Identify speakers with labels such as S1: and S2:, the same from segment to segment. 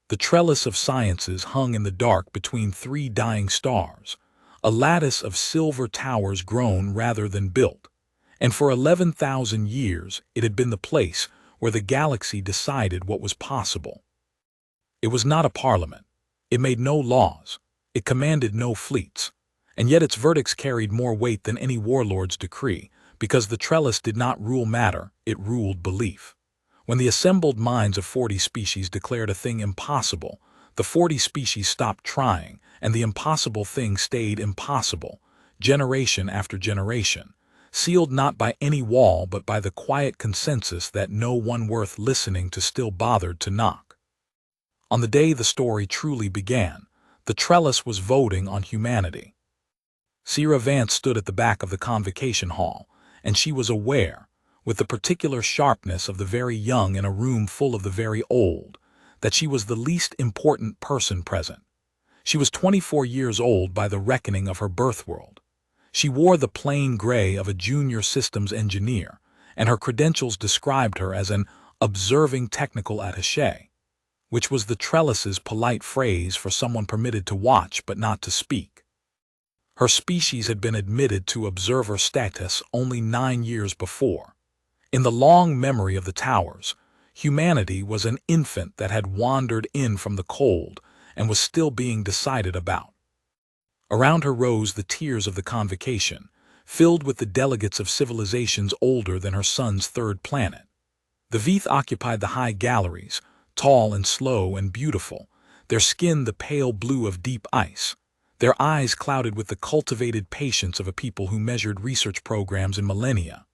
S1: The trellis of sciences hung in the dark between three dying stars, a lattice of silver towers grown rather than built, and for 11,000 years it had been the place where the galaxy decided what was possible. It was not a parliament. It made no laws. It commanded no fleets. And yet its verdicts carried more weight than any warlord's decree, because the trellis did not rule matter, it ruled belief. When the assembled minds of 40 species declared a thing impossible, the 40 species stopped trying, and the impossible thing stayed impossible, generation after generation, sealed not by any wall but by the quiet consensus that no one worth listening to still bothered to knock. On the day the story truly began, the trellis was voting on humanity. Sera Vance stood at the back of the convocation hall, and she was aware, with the particular sharpness of the very young in a room full of the very old, that she was the least important person present. She was 24 years old by the reckoning of her birth world. She wore the plain gray of a junior systems engineer, and her credentials described her as an observing technical attaché, which was the trellis's polite phrase for someone permitted to watch but not to speak. Her species had been admitted to observer status only 9 years before. In the long memory of the towers, humanity was an infant that had wandered in from the cold and was still being decided about. Around her rose the tiers of the convocation, filled with the delegates of civilizations older than her son's third planet. The Veeth occupied the high galleries, tall and slow and beautiful, their skin the pale blue of deep ice, their eyes clouded with the cultivated patience of a people who measured research programs in millennia.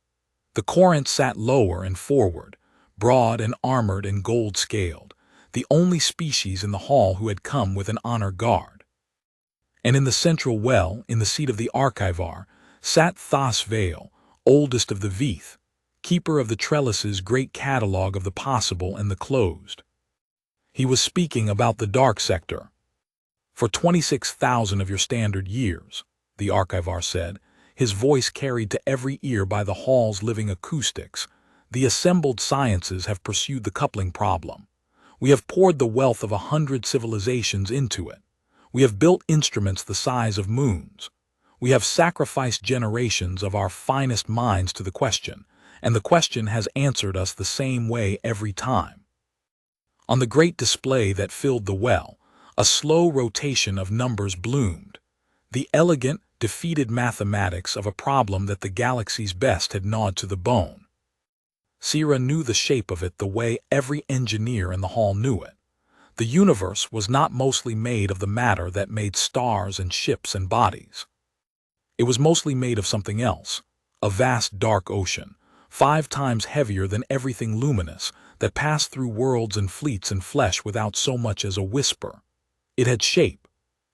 S1: The Corinth sat lower and forward, broad and armored and gold-scaled, the only species in the hall who had come with an honor guard. And in the central well, in the seat of the archivar, sat Thas Vale, oldest of the Veeth, keeper of the trellis's great catalogue of the possible and the closed. He was speaking about the dark sector. For 26,000 of your standard years, the archivar said, his voice carried to every ear by the hall's living acoustics, the assembled sciences have pursued the coupling problem. We have poured the wealth of 100 civilizations into it. We have built instruments the size of moons. We have sacrificed generations of our finest minds to the question, and the question has answered us the same way every time. On the great display that filled the well, a slow rotation of numbers bloomed, the elegant, defeated mathematics of a problem that the galaxy's best had gnawed to the bone. Sera knew the shape of it the way every engineer in the hall knew it. The universe was not mostly made of the matter that made stars and ships and bodies. It was mostly made of something else, a vast dark ocean, 5 times heavier than everything luminous, that passed through worlds and fleets and flesh without so much as a whisper. It had shape.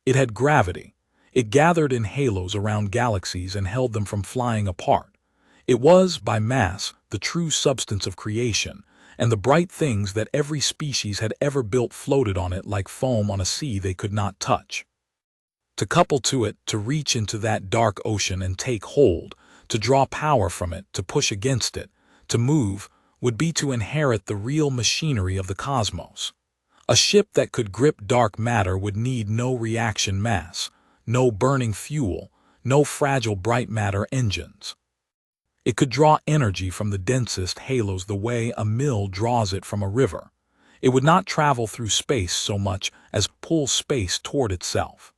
S1: It had gravity. It gathered in halos around galaxies and held them from flying apart. It was, by mass, the true substance of creation, and the bright things that every species had ever built floated on it like foam on a sea they could not touch. To couple to it, to reach into that dark ocean and take hold, to draw power from it, to push against it, to move, would be to inherit the real machinery of the cosmos. A ship that could grip dark matter would need no reaction mass, no burning fuel, no fragile bright matter engines. It could draw energy from the densest halos the way a mill draws it from a river. It would not travel through space so much as pull space toward itself.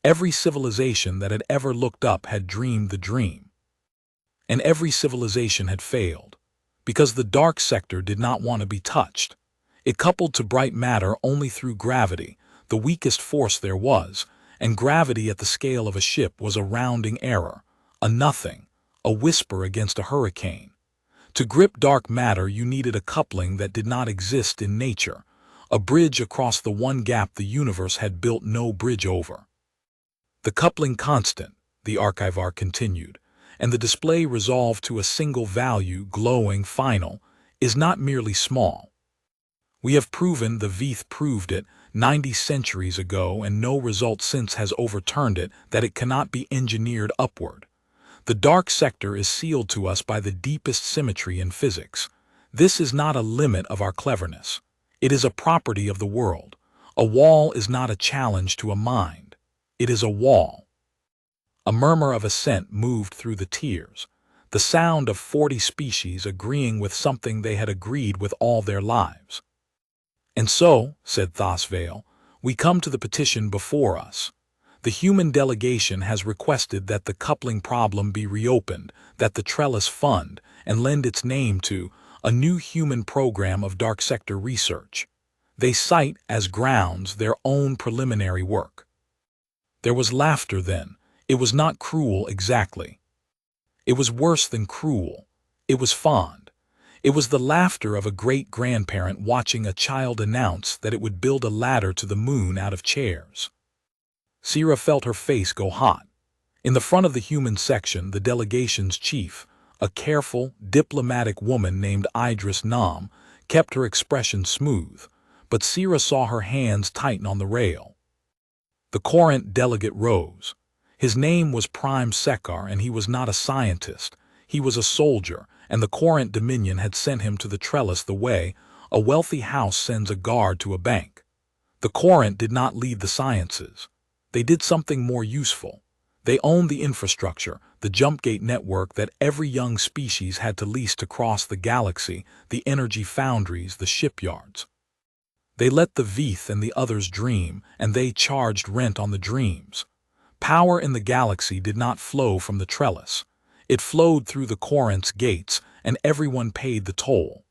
S1: Every civilization that had ever looked up had dreamed the dream. And every civilization had failed, because the dark sector did not want to be touched. It coupled to bright matter only through gravity, the weakest force there was, and gravity at the scale of a ship was a rounding error, a nothing, a whisper against a hurricane. To grip dark matter you needed a coupling that did not exist in nature, a bridge across the one gap the universe had built no bridge over. The coupling constant, the archivar continued, and the display resolved to a single value, glowing, final, is not merely small. We have proven, the Veeth proved it 90 centuries ago, and no result since has overturned it, that it cannot be engineered upward. The dark sector is sealed to us by the deepest symmetry in physics. This is not a limit of our cleverness. It is a property of the world. A wall is not a challenge to a mind. It is a wall. A murmur of assent moved through the tiers, the sound of 40 species agreeing with something they had agreed with all their lives. "And so," said Thosvale, "we come to the petition before us. The human delegation has requested that the coupling problem be reopened, that the trellis fund and lend its name to a new human program of dark sector research. They cite as grounds their own preliminary work." There was laughter then. It was not cruel exactly. It was worse than cruel. It was fond. It was the laughter of a great-grandparent watching a child announce that it would build a ladder to the moon out of chairs. Sera felt her face go hot. In the front of the human section, the delegation's chief, a careful, diplomatic woman named Idris Nam, kept her expression smooth, but Sera saw her hands tighten on the rail. The Corinth delegate rose. His name was Prime Sekar, and he was not a scientist. He was a soldier, and the Corinth Dominion had sent him to the trellis the way a wealthy house sends a guard to a bank. The Corinth did not lead the sciences. They did something more useful. They owned the infrastructure, the jumpgate network that every young species had to lease to cross the galaxy, the energy foundries, the shipyards. They let the Veeth and the others dream, and they charged rent on the dreams. Power in the galaxy did not flow from the trellis. It flowed through the Corinth's gates, and everyone paid the toll.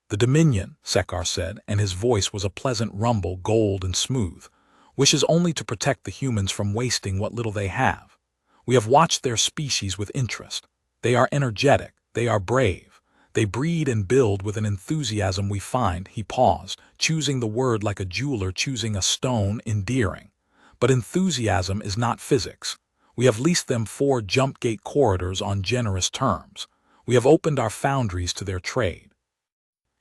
S1: "The Dominion," Sekar said, and his voice was a pleasant rumble, gold and smooth, "wishes only to protect the humans from wasting what little they have. We have watched their species with interest. They are energetic. They are brave. They breed and build with an enthusiasm we find," he paused, choosing the word like a jeweler choosing a stone, endearing. "But enthusiasm is not physics. We have leased them 4 jump-gate corridors on generous terms. We have opened our foundries to their trade.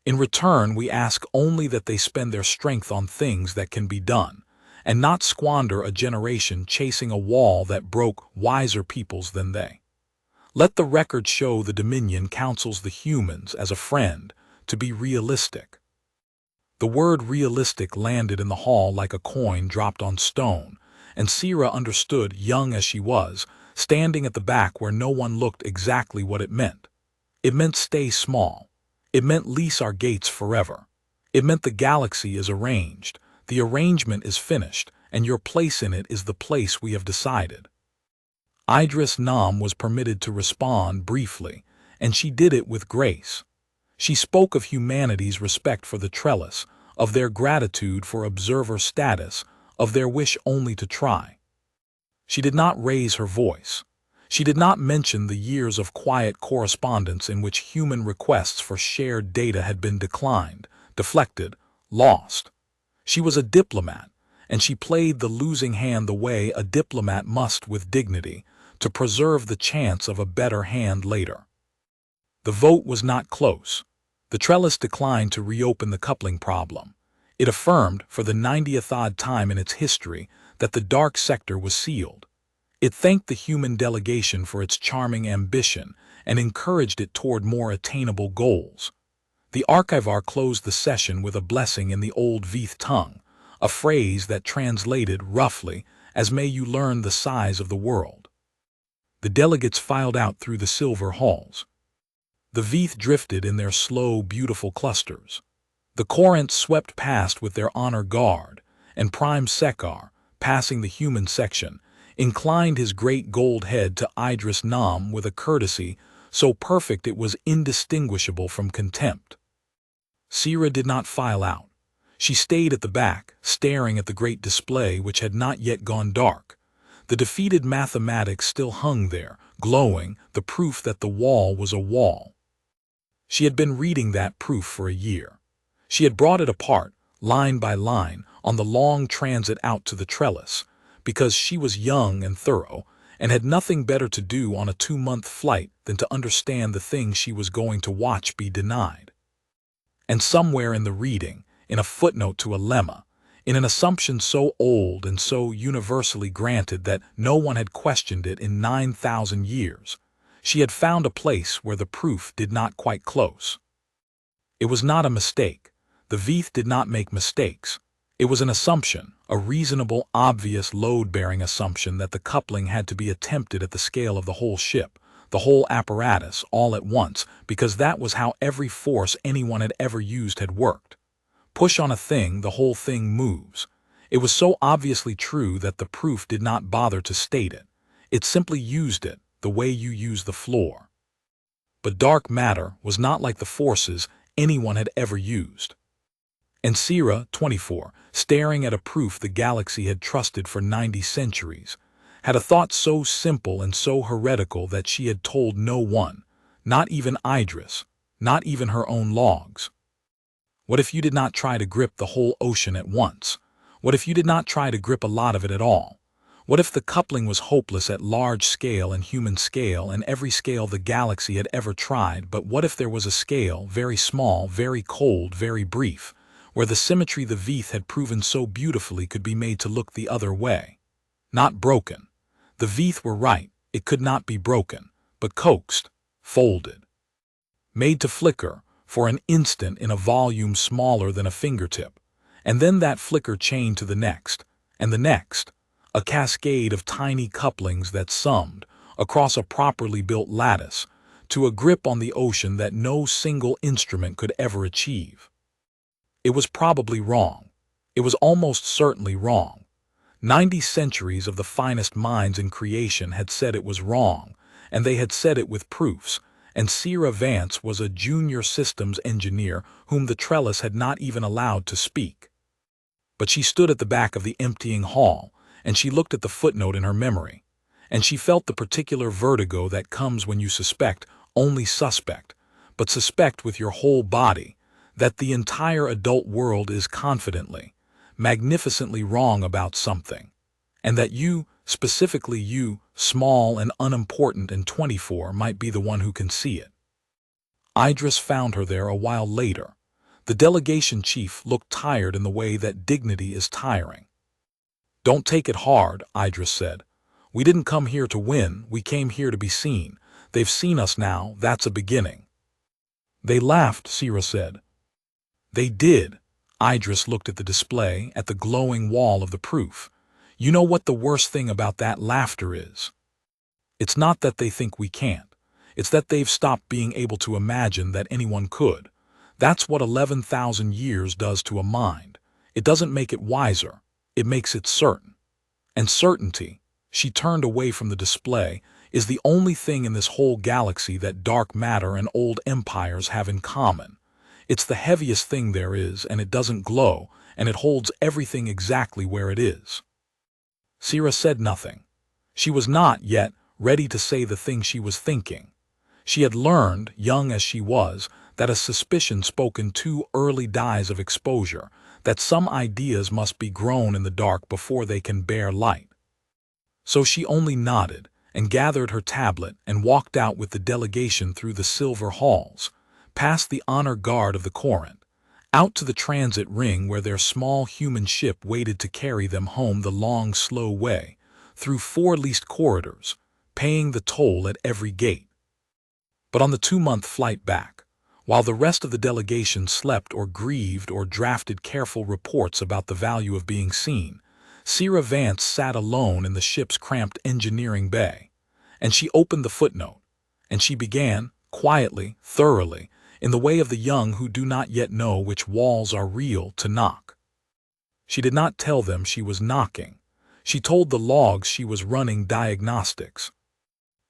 S1: In return, we ask only that they spend their strength on things that can be done, and not squander a generation chasing a wall that broke wiser peoples than they. Let the record show the Dominion counsels the humans as a friend to be realistic." The word realistic landed in the hall like a coin dropped on stone, and Sera understood, young as she was, standing at the back where no one looked, exactly what it meant. It meant stay small. It meant lease our gates forever. It meant the galaxy is arranged, the arrangement is finished, and your place in it is the place we have decided. Idris Nam was permitted to respond briefly, and she did it with grace. She spoke of humanity's respect for the trellis, of their gratitude for observer status, of their wish only to try. She did not raise her voice. She did not mention the years of quiet correspondence in which human requests for shared data had been declined, deflected, lost. She was a diplomat, and she played the losing hand the way a diplomat must with dignity, to preserve the chance of a better hand later. The vote was not close. The trellis declined to reopen the coupling problem. It affirmed, for the 90th odd time in its history, that the dark sector was sealed. It thanked the human delegation for its charming ambition and encouraged it toward more attainable goals. The archivar closed the session with a blessing in the old Veeth tongue, a phrase that translated roughly as "May you learn the size of the world." The delegates filed out through the silver halls. The Veeth drifted in their slow, beautiful clusters. The Corinth swept past with their honor guard, and Prime Sekar, passing the human section, inclined his great gold head to Idris Nam with a courtesy so perfect it was indistinguishable from contempt. Sera did not file out. She stayed at the back, staring at the great display which had not yet gone dark. The defeated mathematics still hung there, glowing, the proof that the wall was a wall. She had been reading that proof for a year. She had brought it apart, line by line, on the long transit out to the trellis, because she was young and thorough, and had nothing better to do on a 2-month flight than to understand the things she was going to watch be denied. And somewhere in the reading, in a footnote to a lemma, in an assumption so old and so universally granted that no one had questioned it in 9,000 years, she had found a place where the proof did not quite close. It was not a mistake. The Veeth did not make mistakes. It was an assumption, a reasonable, obvious, load-bearing assumption that the coupling had to be attempted at the scale of the whole ship, the whole apparatus, all at once, because that was how every force anyone had ever used had worked. Push on a thing, the whole thing moves. It was so obviously true that the proof did not bother to state it. It simply used it, the way you use the floor. But dark matter was not like the forces anyone had ever used. And Sera, 24, staring at a proof the galaxy had trusted for 90 centuries, had a thought so simple and so heretical that she had told no one, not even Idris, not even her own logs. What if you did not try to grip the whole ocean at once? What if you did not try to grip a lot of it at all? What if the coupling was hopeless at large scale and human scale and every scale the galaxy had ever tried, but what if there was a scale, very small, very cold, very brief, where the symmetry the Veith had proven so beautifully could be made to look the other way? Not broken. The Veith were right, it could not be broken, but coaxed, folded. Made to flicker, for an instant in a volume smaller than a fingertip, and then that flicker chained to the next, and the next, a cascade of tiny couplings that summed, across a properly built lattice, to a grip on the ocean that no single instrument could ever achieve. It was probably wrong. It was almost certainly wrong. 90 centuries of the finest minds in creation had said it was wrong, and they had said it with proofs, and Sera Vance was a junior systems engineer whom the trellis had not even allowed to speak. But she stood at the back of the emptying hall, and she looked at the footnote in her memory, and she felt the particular vertigo that comes when you suspect, only suspect, but suspect with your whole body, that the entire adult world is confidently, magnificently wrong about something, and that you, specifically you, small and unimportant and 24, might be the one who can see it. Idris found her there a while later. The delegation chief looked tired in the way that dignity is tiring. "Don't take it hard," Idris said. "We didn't come here to win, we came here to be seen. They've seen us now, that's a beginning." "They laughed," Sera said. "They did." Idris looked at the display, at the glowing wall of the proof. "You know what the worst thing about that laughter is? It's not that they think we can't. It's that they've stopped being able to imagine that anyone could. That's what 11,000 years does to a mind. It doesn't make it wiser. It makes it certain. And certainty," she turned away from the display, "is the only thing in this whole galaxy that dark matter and old empires have in common. It's the heaviest thing there is, and it doesn't glow, and it holds everything exactly where it is." Sera said nothing. She was not, yet, ready to say the thing she was thinking. She had learned, young as she was, that a suspicion spoke in too early days of exposure, that some ideas must be grown in the dark before they can bear light. So she only nodded, and gathered her tablet and walked out with the delegation through the silver halls, past the honor guard of the Corinth, out to the transit ring where their small human ship waited to carry them home the long, slow way, through 4 leased corridors, paying the toll at every gate. But on the 2-month flight back, while the rest of the delegation slept or grieved or drafted careful reports about the value of being seen, Sera Vance sat alone in the ship's cramped engineering bay, and she opened the footnote, and she began, quietly, thoroughly, in the way of the young who do not yet know which walls are real, to knock. She did not tell them she was knocking. She told the logs she was running diagnostics.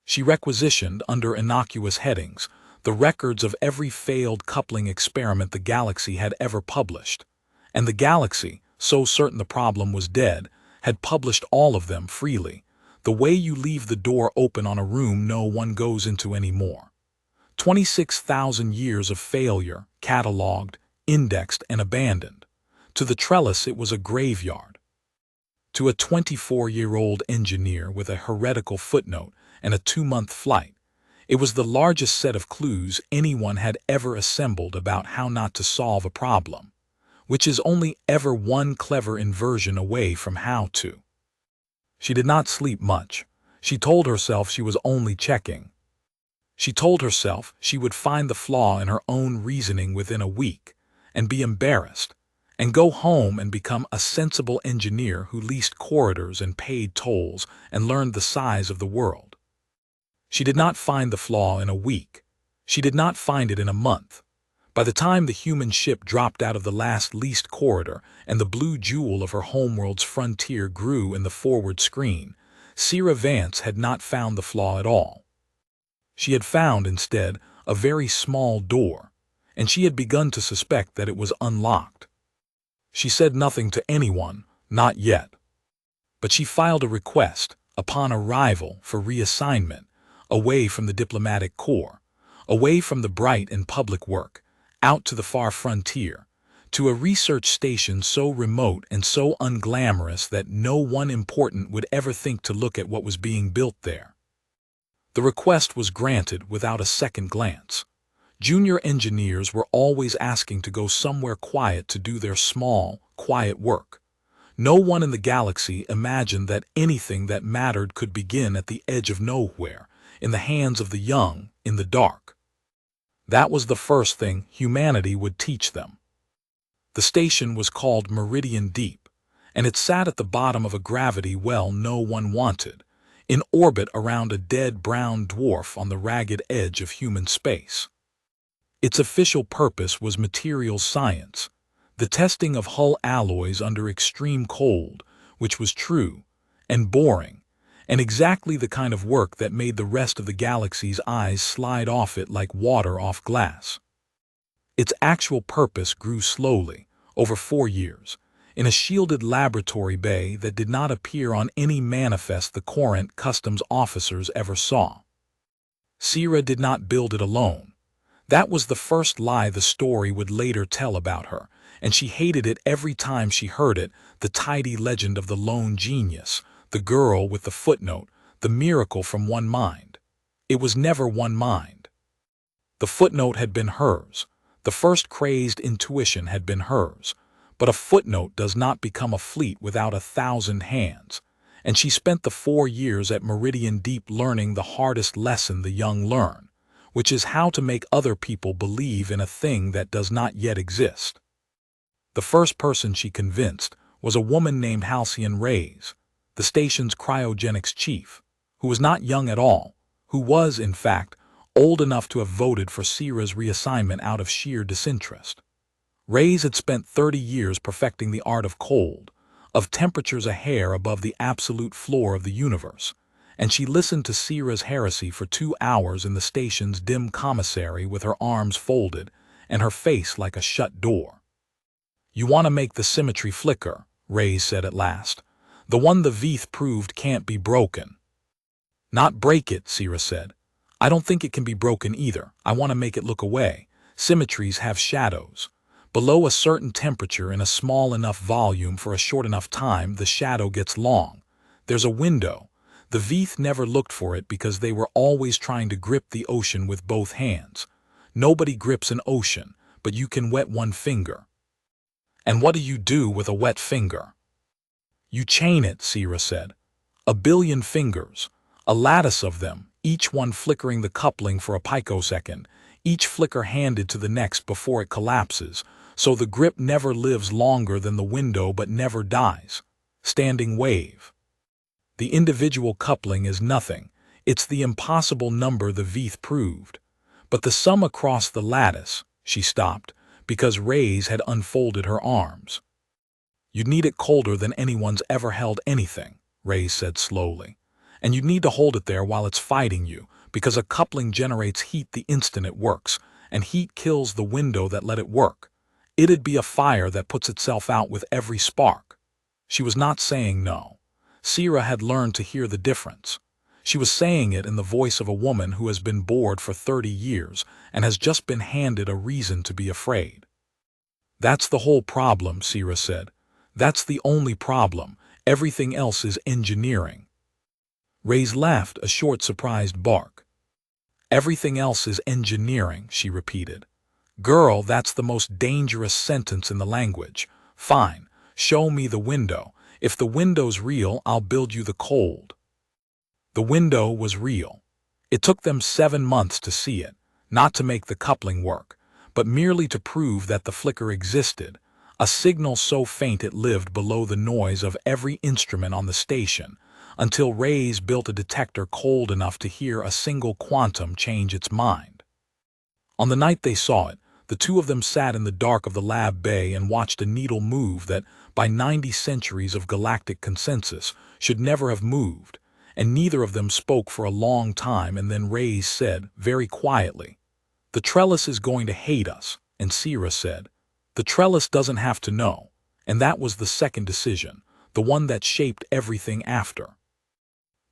S1: She requisitioned, under innocuous headings, the records of every failed coupling experiment the galaxy had ever published, and the galaxy, so certain the problem was dead, had published all of them freely, the way you leave the door open on a room no one goes into anymore. 26,000 years of failure, catalogued, indexed, and abandoned. To the trellis it was a graveyard. To a 24-year-old engineer with a heretical footnote and a 2-month flight, it was the largest set of clues anyone had ever assembled about how not to solve a problem, which is only ever one clever inversion away from how to. She did not sleep much. She told herself she was only checking. She told herself she would find the flaw in her own reasoning within a week, and be embarrassed, and go home and become a sensible engineer who leased corridors and paid tolls and learned the size of the world. She did not find the flaw in a week. She did not find it in a month. By the time the human ship dropped out of the last leased corridor and the blue jewel of her homeworld's frontier grew in the forward screen, Sera Vance had not found the flaw at all. She had found, instead, a very small door, and she had begun to suspect that it was unlocked. She said nothing to anyone, not yet. But she filed a request, upon arrival, for reassignment, away from the diplomatic corps, away from the bright and public work, out to the far frontier, to a research station so remote and so unglamorous that no one important would ever think to look at what was being built there. The request was granted without a second glance. Junior engineers were always asking to go somewhere quiet to do their small, quiet work. No one in the galaxy imagined that anything that mattered could begin at the edge of nowhere, in the hands of the young, in the dark. That was the first thing humanity would teach them. The station was called Meridian Deep, and it sat at the bottom of a gravity well no one wanted, in orbit around a dead brown dwarf on the ragged edge of human space. Its official purpose was materials science, the testing of hull alloys under extreme cold, which was true and boring, and exactly the kind of work that made the rest of the galaxy's eyes slide off it like water off glass. Its actual purpose grew slowly, over 4 years, in a shielded laboratory bay that did not appear on any manifest the Corinth customs officers ever saw. Sera did not build it alone. That was the first lie the story would later tell about her, and she hated it every time she heard it, the tidy legend of the lone genius, the girl with the footnote, the miracle from one mind. It was never one mind. The footnote had been hers. The first crazed intuition had been hers. But a footnote does not become a fleet without 1,000 hands, and she spent the 4 years at Meridian Deep learning the hardest lesson the young learn, which is how to make other people believe in a thing that does not yet exist. The first person she convinced was a woman named Halcyon Reyes, the station's cryogenics chief, who was not young at all, who was, in fact, old enough to have voted for Sera's reassignment out of sheer disinterest. Reyes had spent 30 years perfecting the art of cold, of temperatures a hair above the absolute floor of the universe, and she listened to Sera's heresy for 2 hours in the station's dim commissary with her arms folded and her face like a shut door. "You want to make the symmetry flicker," Reyes said at last. "The one the Veeth proved can't be broken." "Not break it," Sera said. "I don't think it can be broken either. I want to make it look away. Symmetries have shadows. Below a certain temperature in a small enough volume for a short enough time, the shadow gets long. There's a window. The Veeth never looked for it because they were always trying to grip the ocean with both hands. Nobody grips an ocean, but you can wet one finger." "And what do you do with a wet finger?" "You chain it," Sera said. "A billion fingers. A lattice of them, each one flickering the coupling for a picosecond, each flicker handed to the next before it collapses, so the grip never lives longer than the window but never dies. Standing wave. The individual coupling is nothing. It's the impossible number the Veeth proved. But the sum across the lattice," she stopped, because Reyes had unfolded her arms. "You'd need it colder than anyone's ever held anything," Reyes said slowly. "And you'd need to hold it there while it's fighting you, because a coupling generates heat the instant it works, and heat kills the window that let it work. It'd be a fire that puts itself out with every spark." She was not saying no. Sera had learned to hear the difference. She was saying it in the voice of a woman who has been bored for 30 years and has just been handed a reason to be afraid. "That's the whole problem," Sera said. "That's the only problem. Everything else is engineering." Reyes laughed a short surprised bark. "Everything else is engineering," she repeated. "Girl, that's the most dangerous sentence in the language. Fine, show me the window. If the window's real, I'll build you the cold." The window was real. It took them 7 months to see it, not to make the coupling work, but merely to prove that the flicker existed, a signal so faint it lived below the noise of every instrument on the station, until Reyes built a detector cold enough to hear a single quantum change its mind. On the night they saw it, the two of them sat in the dark of the lab bay and watched a needle move that, by 90 centuries of galactic consensus, should never have moved, and neither of them spoke for a long time, and then Reyes said, very quietly, "The trellis is going to hate us," and Sera said, "The trellis doesn't have to know," and that was the second decision, the one that shaped everything after.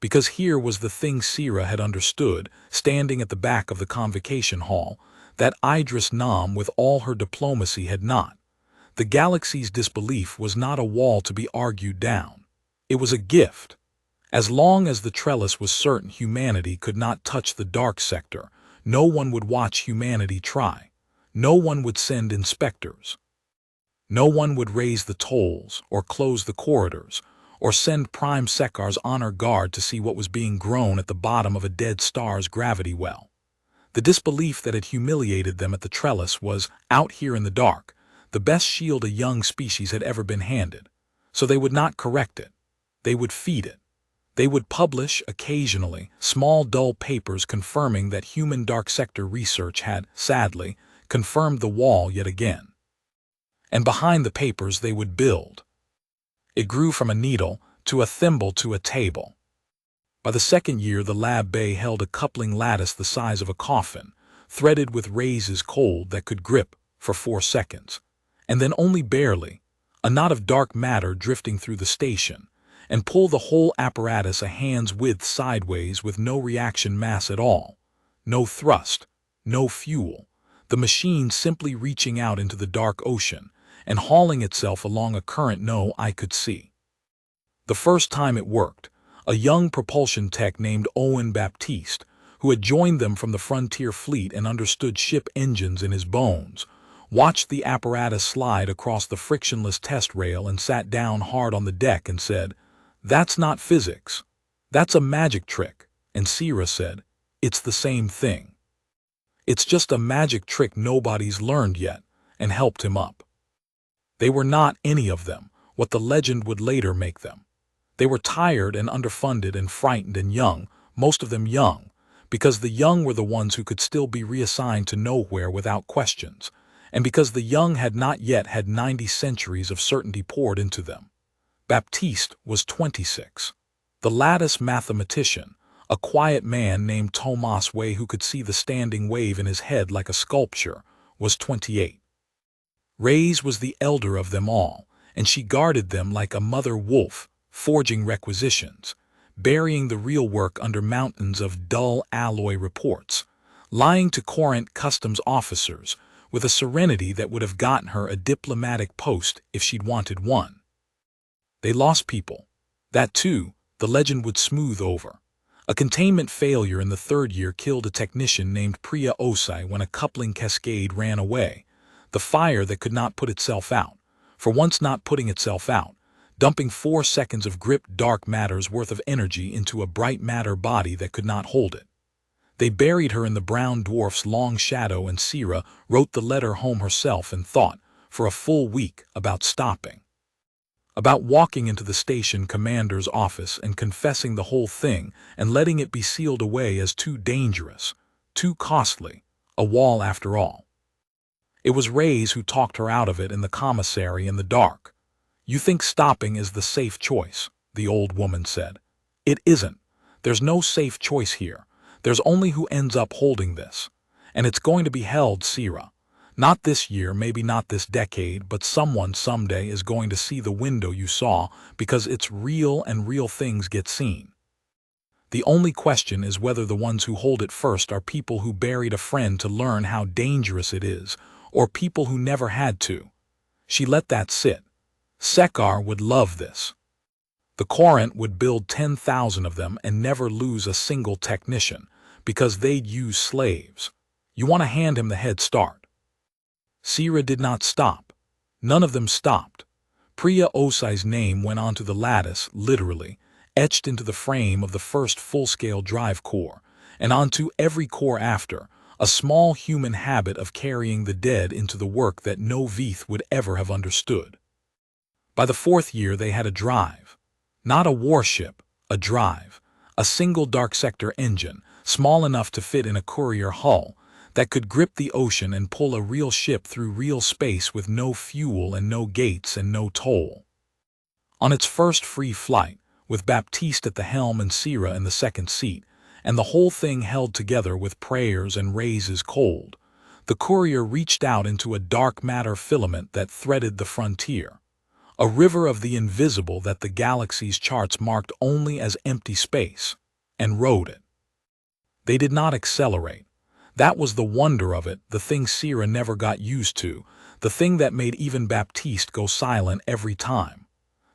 S1: Because here was the thing Sera had understood, standing at the back of the convocation hall, that Idris Nam with all her diplomacy had not. The galaxy's disbelief was not a wall to be argued down. It was a gift. As long as the trellis was certain humanity could not touch the dark sector, no one would watch humanity try. No one would send inspectors. No one would raise the tolls, or close the corridors, or send Prime Sekar's honor guard to see what was being grown at the bottom of a dead star's gravity well. The disbelief that had humiliated them at the trellis was, out here in the dark, the best shield a young species had ever been handed. So they would not correct it. They would feed it. They would publish, occasionally, small dull papers confirming that human dark sector research had, sadly, confirmed the wall yet again. And behind the papers they would build. It grew from a needle, to a thimble, to a table. By the second year the lab bay held a coupling lattice the size of a coffin, threaded with Reyes cold that could grip for 4 seconds, and then only barely, a knot of dark matter drifting through the station, and pull the whole apparatus a hand's width sideways with no reaction mass at all, no thrust, no fuel, the machine simply reaching out into the dark ocean and hauling itself along a current no eye could see. The first time it worked, a young propulsion tech named Owen Baptiste, who had joined them from the frontier fleet and understood ship engines in his bones, watched the apparatus slide across the frictionless test rail and sat down hard on the deck and said, "That's not physics. That's a magic trick." And Sera said, "It's the same thing. It's just a magic trick nobody's learned yet," and helped him up. They were not, any of them, what the legend would later make them. They were tired and underfunded and frightened and young, most of them young, because the young were the ones who could still be reassigned to nowhere without questions, and because the young had not yet had 90 centuries of certainty poured into them. Baptiste was 26. The lattice mathematician, a quiet man named Thomas Way who could see the standing wave in his head like a sculpture, was 28. Reyes was the elder of them all, and she guarded them like a mother wolf, forging requisitions, burying the real work under mountains of dull alloy reports, lying to Corinth customs officers with a serenity that would have gotten her a diplomatic post if she'd wanted one. They lost people. That too, the legend would smooth over. A containment failure in the third year killed a technician named Priya Osai when a coupling cascade ran away, the fire that could not put itself out, for once not putting itself out, dumping 4 seconds of gripped dark matter's worth of energy into a bright matter body that could not hold it. They buried her in the brown dwarf's long shadow, and Sera wrote the letter home herself and thought, for a full week, about stopping. About walking into the station commander's office and confessing the whole thing and letting it be sealed away as too dangerous, too costly, a wall after all. It was Reyes who talked her out of it in the commissary in the dark. "You think stopping is the safe choice," the old woman said. "It isn't. There's no safe choice here. There's only who ends up holding this. And it's going to be held, Sera. Not this year, maybe not this decade, but someone someday is going to see the window you saw, because it's real and real things get seen. The only question is whether the ones who hold it first are people who buried a friend to learn how dangerous it is, or people who never had to." She let that sit. Sekar would love this. The Corinth would build 10,000 of them and never lose a single technician, because they'd use slaves. You want to hand him the head start. Sera did not stop. None of them stopped. Priya Osai's name went onto the lattice, literally, etched into the frame of the first full-scale drive core, and onto every core after, a small human habit of carrying the dead into the work that no Veith would ever have understood. By the 4th year they had a drive. Not a warship, a drive. A single dark sector engine, small enough to fit in a courier hull, that could grip the ocean and pull a real ship through real space with no fuel and no gates and no toll. On its first free flight, with Baptiste at the helm and Sera in the second seat, and the whole thing held together with prayers and raises cold, the courier reached out into a dark matter filament that threaded the frontier, a river of the invisible that the galaxy's charts marked only as empty space, and rode it. They did not accelerate. That was the wonder of it, the thing Sera never got used to, the thing that made even Baptiste go silent every time.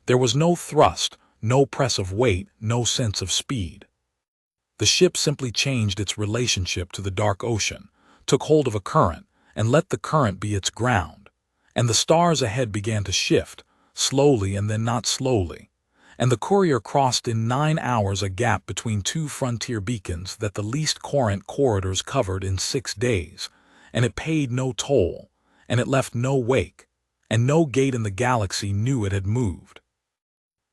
S1: There was no thrust, no press of weight, no sense of speed. The ship simply changed its relationship to the dark ocean, took hold of a current, and let the current be its ground. And the stars ahead began to shift, slowly and then not slowly. And the courier crossed in 9 hours a gap between 2 frontier beacons that the least current corridors covered in 6 days, and it paid no toll, and it left no wake, and no gate in the galaxy knew it had moved.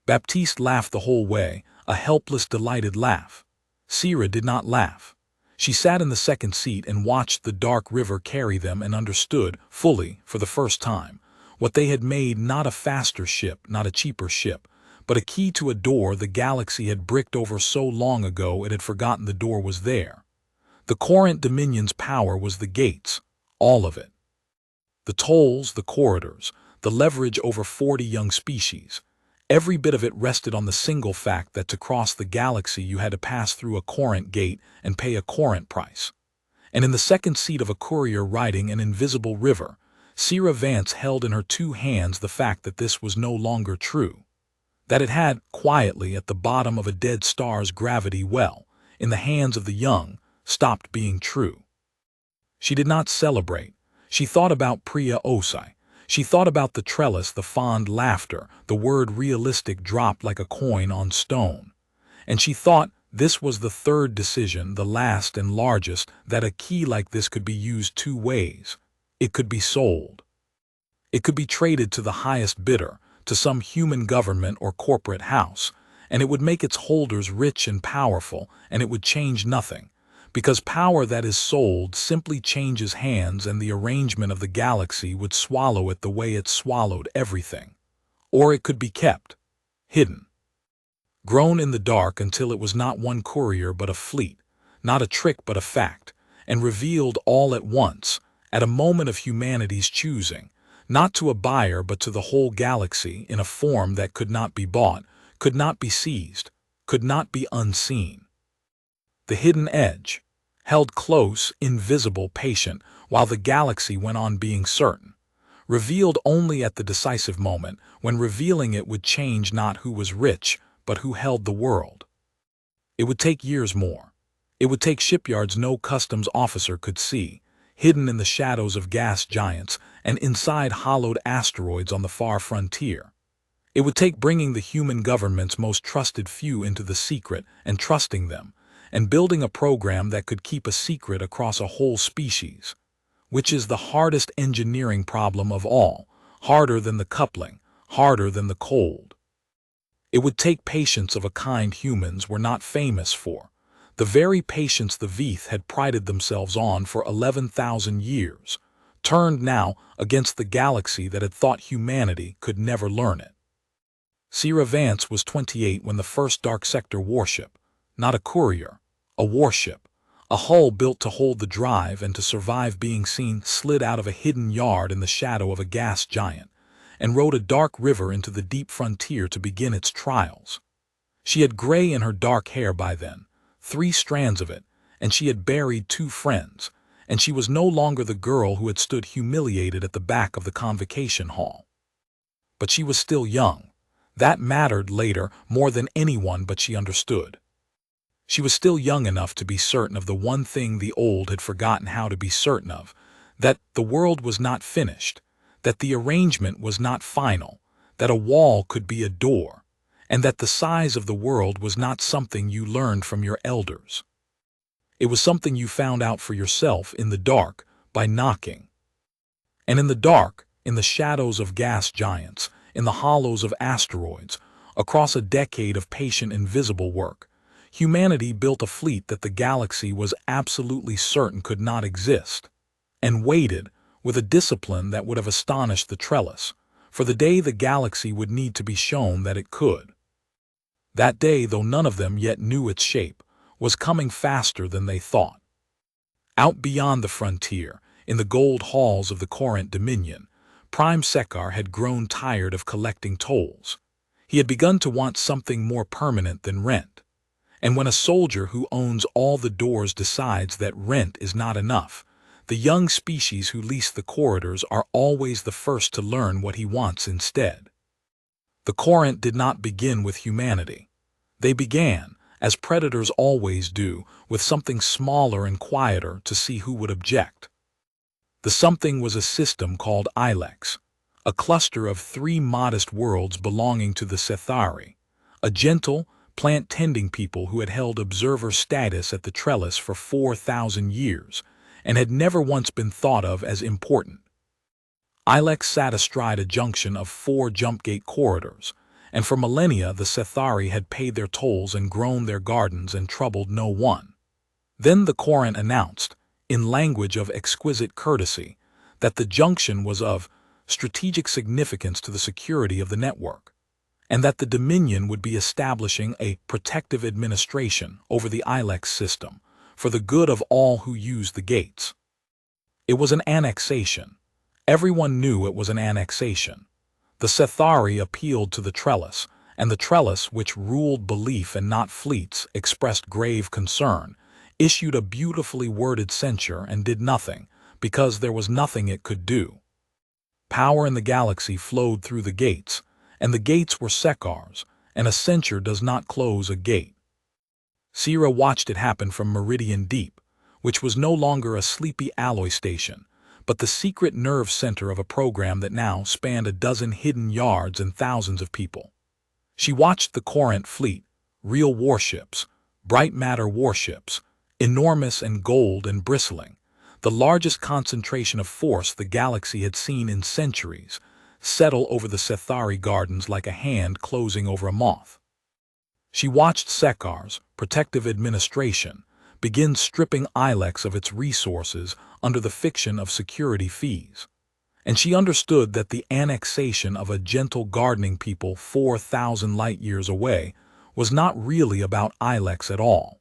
S1: Baptiste laughed the whole way, a helpless, delighted laugh. Sera did not laugh. She sat in the second seat and watched the dark river carry them and understood, fully, for the first time, what they had made: not a faster ship, not a cheaper ship, but a key to a door the galaxy had bricked over so long ago it had forgotten the door was there. The Corinth Dominion's power was the gates, all of it. The tolls, the corridors, the leverage over 40 young species. Every bit of it rested on the single fact that to cross the galaxy you had to pass through a Corinth gate and pay a Corinth price. And in the second seat of a courier riding an invisible river, Sera Vance held in her 2 hands the fact that this was no longer true. That it had, quietly at the bottom of a dead star's gravity well, in the hands of the young, stopped being true. She did not celebrate. She thought about Priya Osai. She thought about the trellis, the fond laughter, the word realistic dropped like a coin on stone. And she thought this was the 3rd decision, the last and largest, that a key like this could be used 2 ways. It could be sold. It could be traded to the highest bidder, to some human government or corporate house, and it would make its holders rich and powerful, and it would change nothing. Because power that is sold simply changes hands, and the arrangement of the galaxy would swallow it the way it swallowed everything. Or it could be kept, hidden, grown in the dark until it was not one courier but a fleet, not a trick but a fact, and revealed all at once, at a moment of humanity's choosing, not to a buyer but to the whole galaxy, in a form that could not be bought, could not be seized, could not be unseen. The hidden edge, held close, invisible, patient, while the galaxy went on being certain, revealed only at the decisive moment, when revealing it would change not who was rich, but who held the world. It would take years more. It would take shipyards no customs officer could see, hidden in the shadows of gas giants and inside hollowed asteroids on the far frontier. It would take bringing the human government's most trusted few into the secret and trusting them, and building a program that could keep a secret across a whole species, which is the hardest engineering problem of all, harder than the coupling, harder than the cold. It would take patience of a kind humans were not famous for, the very patience the Veith had prided themselves on for 11,000 years, turned now against the galaxy that had thought humanity could never learn it. Sera Vance was 28 when the first dark sector warship, not a courier, a warship, a hull built to hold the drive and to survive being seen, slid out of a hidden yard in the shadow of a gas giant, and rode a dark river into the deep frontier to begin its trials. She had gray in her dark hair by then, 3 strands of it, and she had buried 2 friends, and she was no longer the girl who had stood humiliated at the back of the convocation hall. But she was still young. That mattered later more than anyone, but she understood. She was still young enough to be certain of the one thing the old had forgotten how to be certain of, that the world was not finished, that the arrangement was not final, that a wall could be a door, and that the size of the world was not something you learned from your elders. It was something you found out for yourself in the dark by knocking. And in the dark, in the shadows of gas giants, in the hollows of asteroids, across a decade of patient invisible work, humanity built a fleet that the galaxy was absolutely certain could not exist, and waited, with a discipline that would have astonished the trellis, for the day the galaxy would need to be shown that it could. That day, though none of them yet knew its shape, was coming faster than they thought. Out beyond the frontier, in the gold halls of the Corinth Dominion, Prime Sekar had grown tired of collecting tolls. He had begun to want something more permanent than rent. And when a soldier who owns all the doors decides that rent is not enough, the young species who lease the corridors are always the first to learn what he wants instead. The Corinth did not begin with humanity. They began, as predators always do, with something smaller and quieter to see who would object. The something was a system called Ilex, a cluster of 3 modest worlds belonging to the Sethari, a gentle, plant-tending people who had held observer status at the trellis for 4,000 years and had never once been thought of as important. Ilex sat astride a junction of 4 jump-gate corridors, and for millennia the Sethari had paid their tolls and grown their gardens and troubled no one. Then the Corinth announced, in language of exquisite courtesy, that the junction was of strategic significance to the security of the network, and that the Dominion would be establishing a protective administration over the Ilex system for the good of all who use the gates. It was an annexation. Everyone knew it was an annexation. The Sethari appealed to the trellis, and the trellis, which ruled belief and not fleets, expressed grave concern, issued a beautifully worded censure and did nothing, because there was nothing it could do. Power in the galaxy flowed through the gates, and the gates were Sekar's, and a censure does not close a gate. Sera watched it happen from Meridian Deep, which was no longer a sleepy alloy station, but the secret nerve center of a program that now spanned a dozen hidden yards and thousands of people. She watched the Corinth fleet, real warships, bright matter warships, enormous and gold and bristling, the largest concentration of force the galaxy had seen in centuries, settle over the Sethari gardens like a hand closing over a moth. She watched Sekar's protective administration begin stripping Ilex of its resources under the fiction of security fees, and she understood that the annexation of a gentle gardening people 4,000 light-years away was not really about Ilex at all.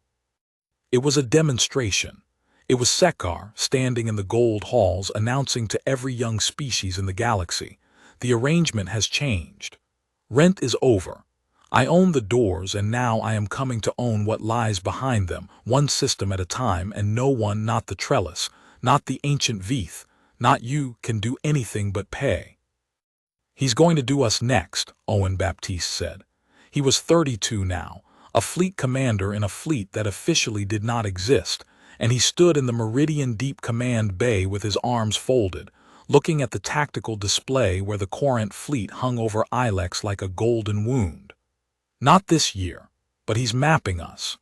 S1: It was a demonstration. It was Sekar standing in the gold halls announcing to every young species in the galaxy, "The arrangement has changed. Rent is over. I own the doors, and now I am coming to own what lies behind them, one system at a time, and no one, not the trellis, not the ancient Veeth, not you, can do anything but pay." "He's going to do us next," Owen Baptiste said. He was 32 now, a fleet commander in a fleet that officially did not exist, and he stood in the Meridian Deep Command Bay with his arms folded, looking at the tactical display where the Corinth fleet hung over Ilex like a golden wound. "Not this year, but he's mapping us.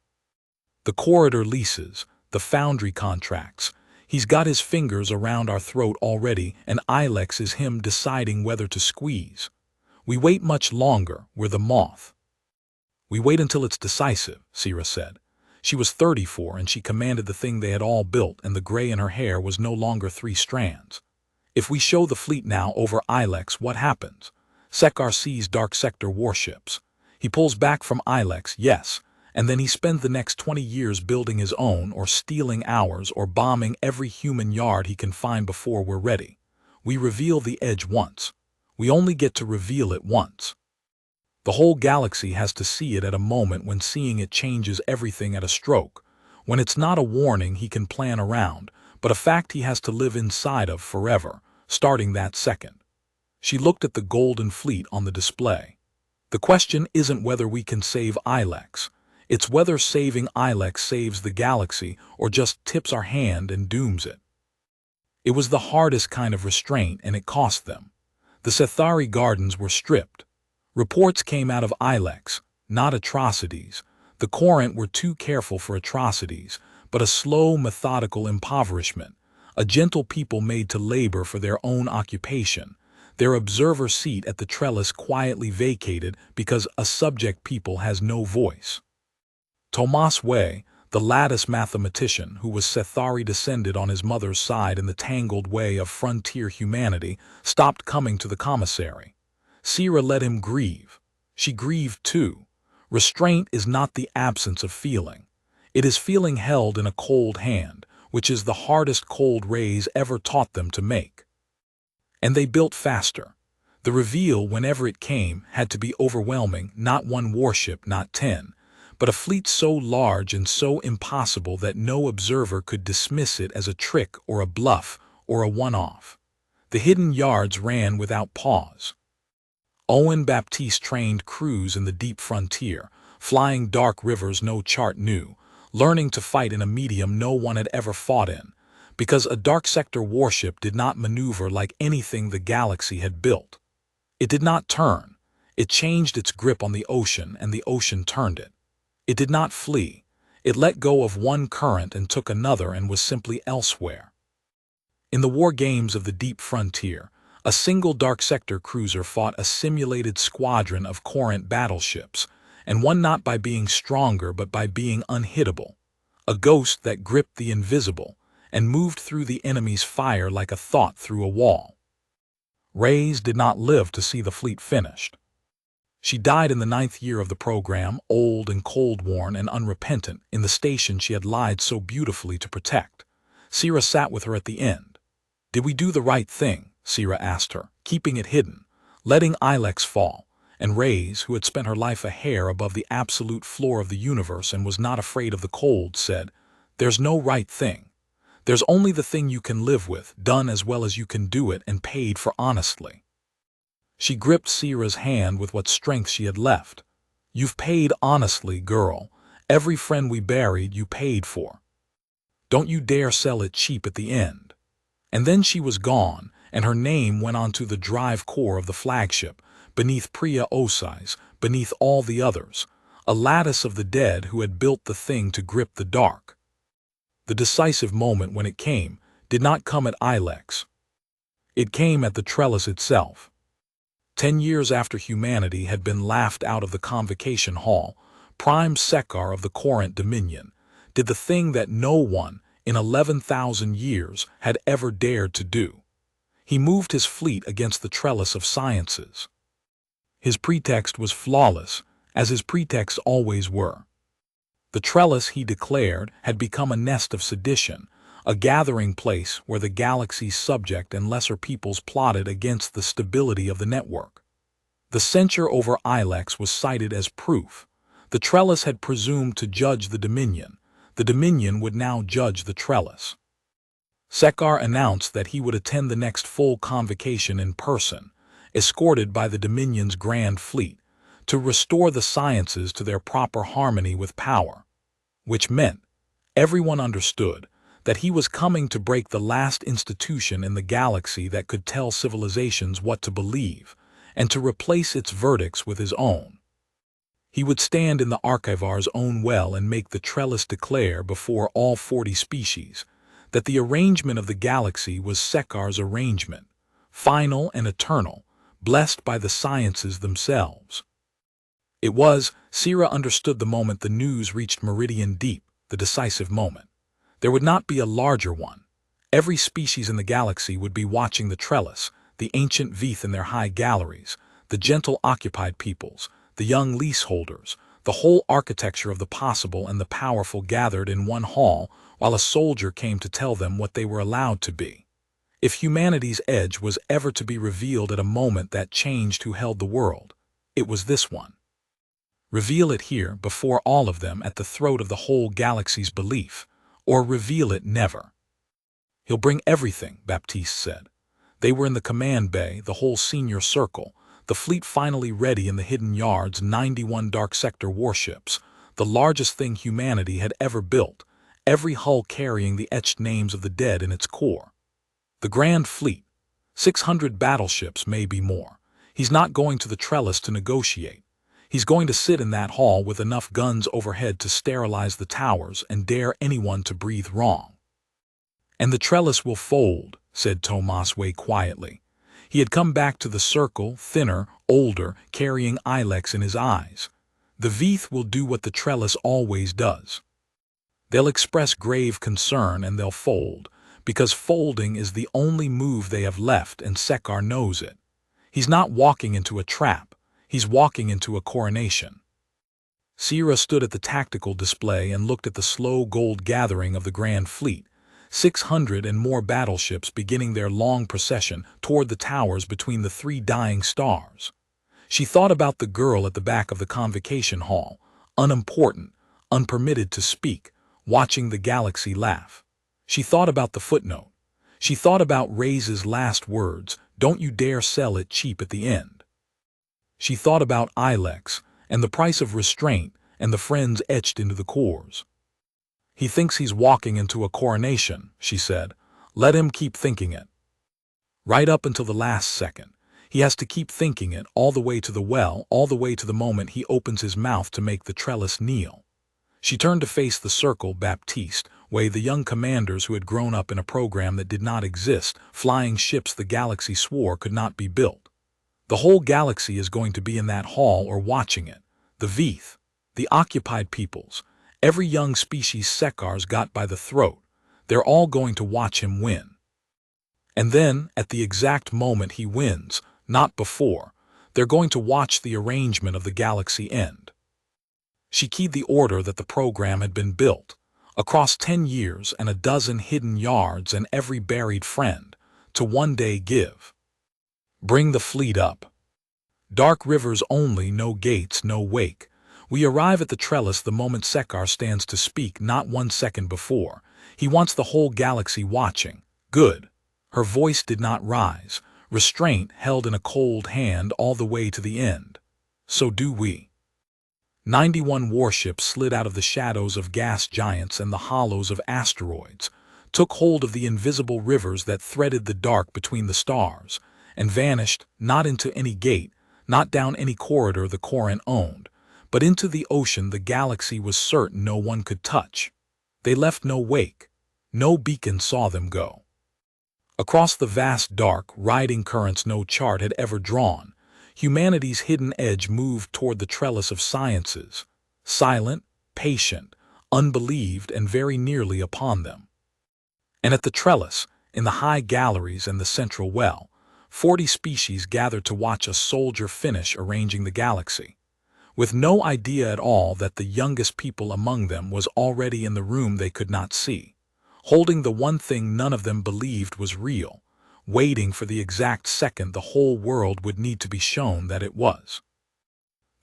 S1: The corridor leases, the foundry contracts. He's got his fingers around our throat already, and Ilex is him deciding whether to squeeze. We wait much longer, we're the moth." "We wait until it's decisive," Sera said. She was 34 and she commanded the thing they had all built, and the gray in her hair was no longer 3 strands. "If we show the fleet now over Ilex, what happens? Sekar sees dark sector warships. He pulls back from Ilex, yes, and then he spends the next 20 years building his own, or stealing ours, or bombing every human yard he can find before we're ready. We reveal the edge once. We only get to reveal it once. The whole galaxy has to see it at a moment when seeing it changes everything at a stroke, when it's not a warning he can plan around, but a fact he has to live inside of forever, starting that second." She looked at the golden fleet on the display. "The question isn't whether we can save Ilex. It's whether saving Ilex saves the galaxy or just tips our hand and dooms it." It was the hardest kind of restraint, and it cost them. The Sethari gardens were stripped. Reports came out of Ilex, not atrocities. The Corinth were too careful for atrocities, but a slow, methodical impoverishment, a gentle people made to labor for their own occupation, their observer seat at the trellis quietly vacated because a subject people has no voice. Tomas Way, the lattice mathematician who was Sethari descended on his mother's side in the tangled way of frontier humanity, stopped coming to the commissary. Sera let him grieve. She grieved too. Restraint is not the absence of feeling. It is feeling held in a cold hand, which is the hardest cold Rays ever taught them to make. And they built faster. The reveal, whenever it came, had to be overwhelming, not one warship, not 10, but a fleet so large and so impossible that no observer could dismiss it as a trick or a bluff or a one-off. The hidden yards ran without pause. Owen Baptiste trained crews in the deep frontier, flying dark rivers no chart knew, learning to fight in a medium no one had ever fought in, because a dark sector warship did not maneuver like anything the galaxy had built. It did not turn. It changed its grip on the ocean, and the ocean turned it. It did not flee. It let go of one current and took another and was simply elsewhere. In the war games of the deep frontier, a single dark sector cruiser fought a simulated squadron of Corinth battleships, and won not by being stronger but by being unhittable, a ghost that gripped the invisible and moved through the enemy's fire like a thought through a wall. Rays did not live to see the fleet finished. She died in the 9th year of the program, old and cold-worn and unrepentant, in the station she had lied so beautifully to protect. Sera sat with her at the end. "Did we do the right thing?" Sera asked her, keeping it hidden, letting Ilex fall, and Rays, who had spent her life a hair above the absolute floor of the universe and was not afraid of the cold, said, "There's no right thing. There's only the thing you can live with, done as well as you can do it and paid for honestly." She gripped Sera's hand with what strength she had left. "You've paid honestly, girl. Every friend we buried you paid for. Don't you dare sell it cheap at the end." And then she was gone, and her name went onto the drive core of the flagship, beneath Priya Osai's, beneath all the others, a lattice of the dead who had built the thing to grip the dark. The decisive moment, when it came, did not come at Ilex. It came at the trellis itself. 10 years after humanity had been laughed out of the convocation hall, Prime Sekar of the Corinth Dominion did the thing that no one in 11,000 years had ever dared to do. He moved his fleet against the trellis of sciences. His pretext was flawless, as his pretexts always were. The trellis, he declared, had become a nest of sedition, a gathering place where the galaxy's subject and lesser peoples plotted against the stability of the network. The censure over Ilex was cited as proof. The trellis had presumed to judge the Dominion. The Dominion would now judge the trellis. Sekar announced that he would attend the next full convocation in person, escorted by the Dominion's Grand Fleet, to restore the sciences to their proper harmony with power, which meant, everyone understood, that he was coming to break the last institution in the galaxy that could tell civilizations what to believe, and to replace its verdicts with his own. He would stand in the Archivar's own well and make the trellis declare before all 40 species that the arrangement of the galaxy was Sekar's arrangement, final and eternal, blessed by the sciences themselves. It was, Sera understood the moment the news reached Meridian Deep, the decisive moment. There would not be a larger one. Every species in the galaxy would be watching the trellis, the ancient Veeth in their high galleries, the gentle occupied peoples, the young leaseholders, the whole architecture of the possible and the powerful gathered in one hall while a soldier came to tell them what they were allowed to be. If humanity's edge was ever to be revealed at a moment that changed who held the world, it was this one. Reveal it here before all of them at the throat of the whole galaxy's belief, or reveal it never. "He'll bring everything," Baptiste said. They were in the command bay, the whole senior circle, the fleet finally ready in the hidden yards, 91 dark sector warships, the largest thing humanity had ever built, every hull carrying the etched names of the dead in its core. The Grand Fleet, 600 battleships, maybe more. He's not going to the trellis to negotiate. He's going to sit in that hall with enough guns overhead to sterilize the towers and dare anyone to breathe wrong. And the trellis will fold, said Tomaswe quietly. He had come back to the circle, thinner, older, carrying ilex in his eyes. The Veeth will do what the trellis always does. They'll express grave concern and they'll fold, because folding is the only move they have left and Sekar knows it. He's not walking into a trap, he's walking into a coronation. Sera stood at the tactical display and looked at the slow gold gathering of the Grand Fleet, 600 and more battleships beginning their long procession toward the towers between the three dying stars. She thought about the girl at the back of the convocation hall, unimportant, unpermitted to speak, watching the galaxy laugh. She thought about the footnote. She thought about Ray's last words, "Don't you dare sell it cheap at the end." She thought about Ilex, and the price of restraint, and the friends etched into the cores. "He thinks he's walking into a coronation," she said. "Let him keep thinking it. Right up until the last second. He has to keep thinking it all the way to the well, all the way to the moment he opens his mouth to make the trellis kneel." She turned to face the circle, Baptiste, Way, the young commanders who had grown up in a program that did not exist, flying ships the galaxy swore could not be built. The whole galaxy is going to be in that hall or watching it. The Veeth, the occupied peoples, every young species Sekar's got by the throat, they're all going to watch him win. And then, at the exact moment he wins, not before, they're going to watch the arrangement of the galaxy end. She keyed the order that the program had been built, across 10 years and a dozen hidden yards and every buried friend, to one day give. Bring the fleet up. Dark rivers only, no gates, no wake. We arrive at the trellis the moment Sekar stands to speak, not 1 second before. He wants the whole galaxy watching. Good. Her voice did not rise. Restraint held in a cold hand all the way to the end. So do we. 91 warships slid out of the shadows of gas giants and the hollows of asteroids, took hold of the invisible rivers that threaded the dark between the stars, and vanished not into any gate, not down any corridor the Coran owned, but into the ocean the galaxy was certain no one could touch. They left no wake. No beacon saw them go. Across the vast dark, riding currents no chart had ever drawn, humanity's hidden edge moved toward the trellis of sciences, silent, patient, unbelieved, and very nearly upon them. And at the trellis, in the high galleries and the central well, 40 species gathered to watch a soldier finish arranging the galaxy, with no idea at all that the youngest people among them was already in the room they could not see, holding the one thing none of them believed was real, waiting for the exact second the whole world would need to be shown that it was.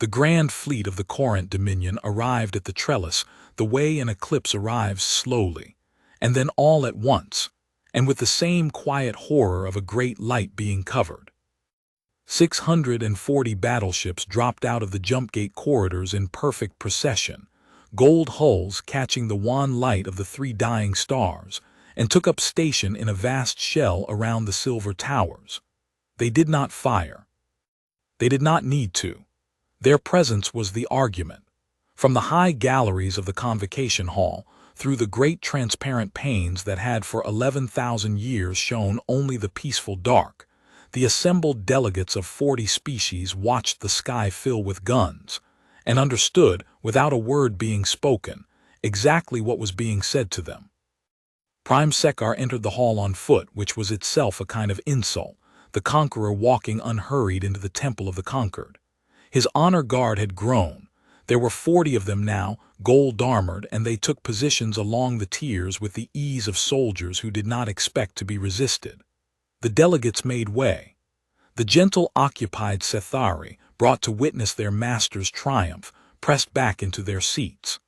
S1: The grand fleet of the Corinth Dominion arrived at the trellis the way an eclipse arrives slowly, and then all at once, and with the same quiet horror of a great light being covered. 640 battleships dropped out of the jumpgate corridors in perfect procession, gold hulls catching the wan light of the three dying stars, and took up station in a vast shell around the silver towers. They did not fire. They did not need to. Their presence was the argument. From the high galleries of the convocation hall, through the great transparent panes that had for 11,000 years shown only the peaceful dark, the assembled delegates of 40 species watched the sky fill with guns, and understood, without a word being spoken, exactly what was being said to them. Prime Sekar entered the hall on foot, which was itself a kind of insult, the conqueror walking unhurried into the temple of the conquered. His honor guard had grown. There were 40 of them now, gold-armored, and they took positions along the tiers with the ease of soldiers who did not expect to be resisted. The delegates made way. The gentle occupied Sethari, brought to witness their master's triumph, pressed back into their seats.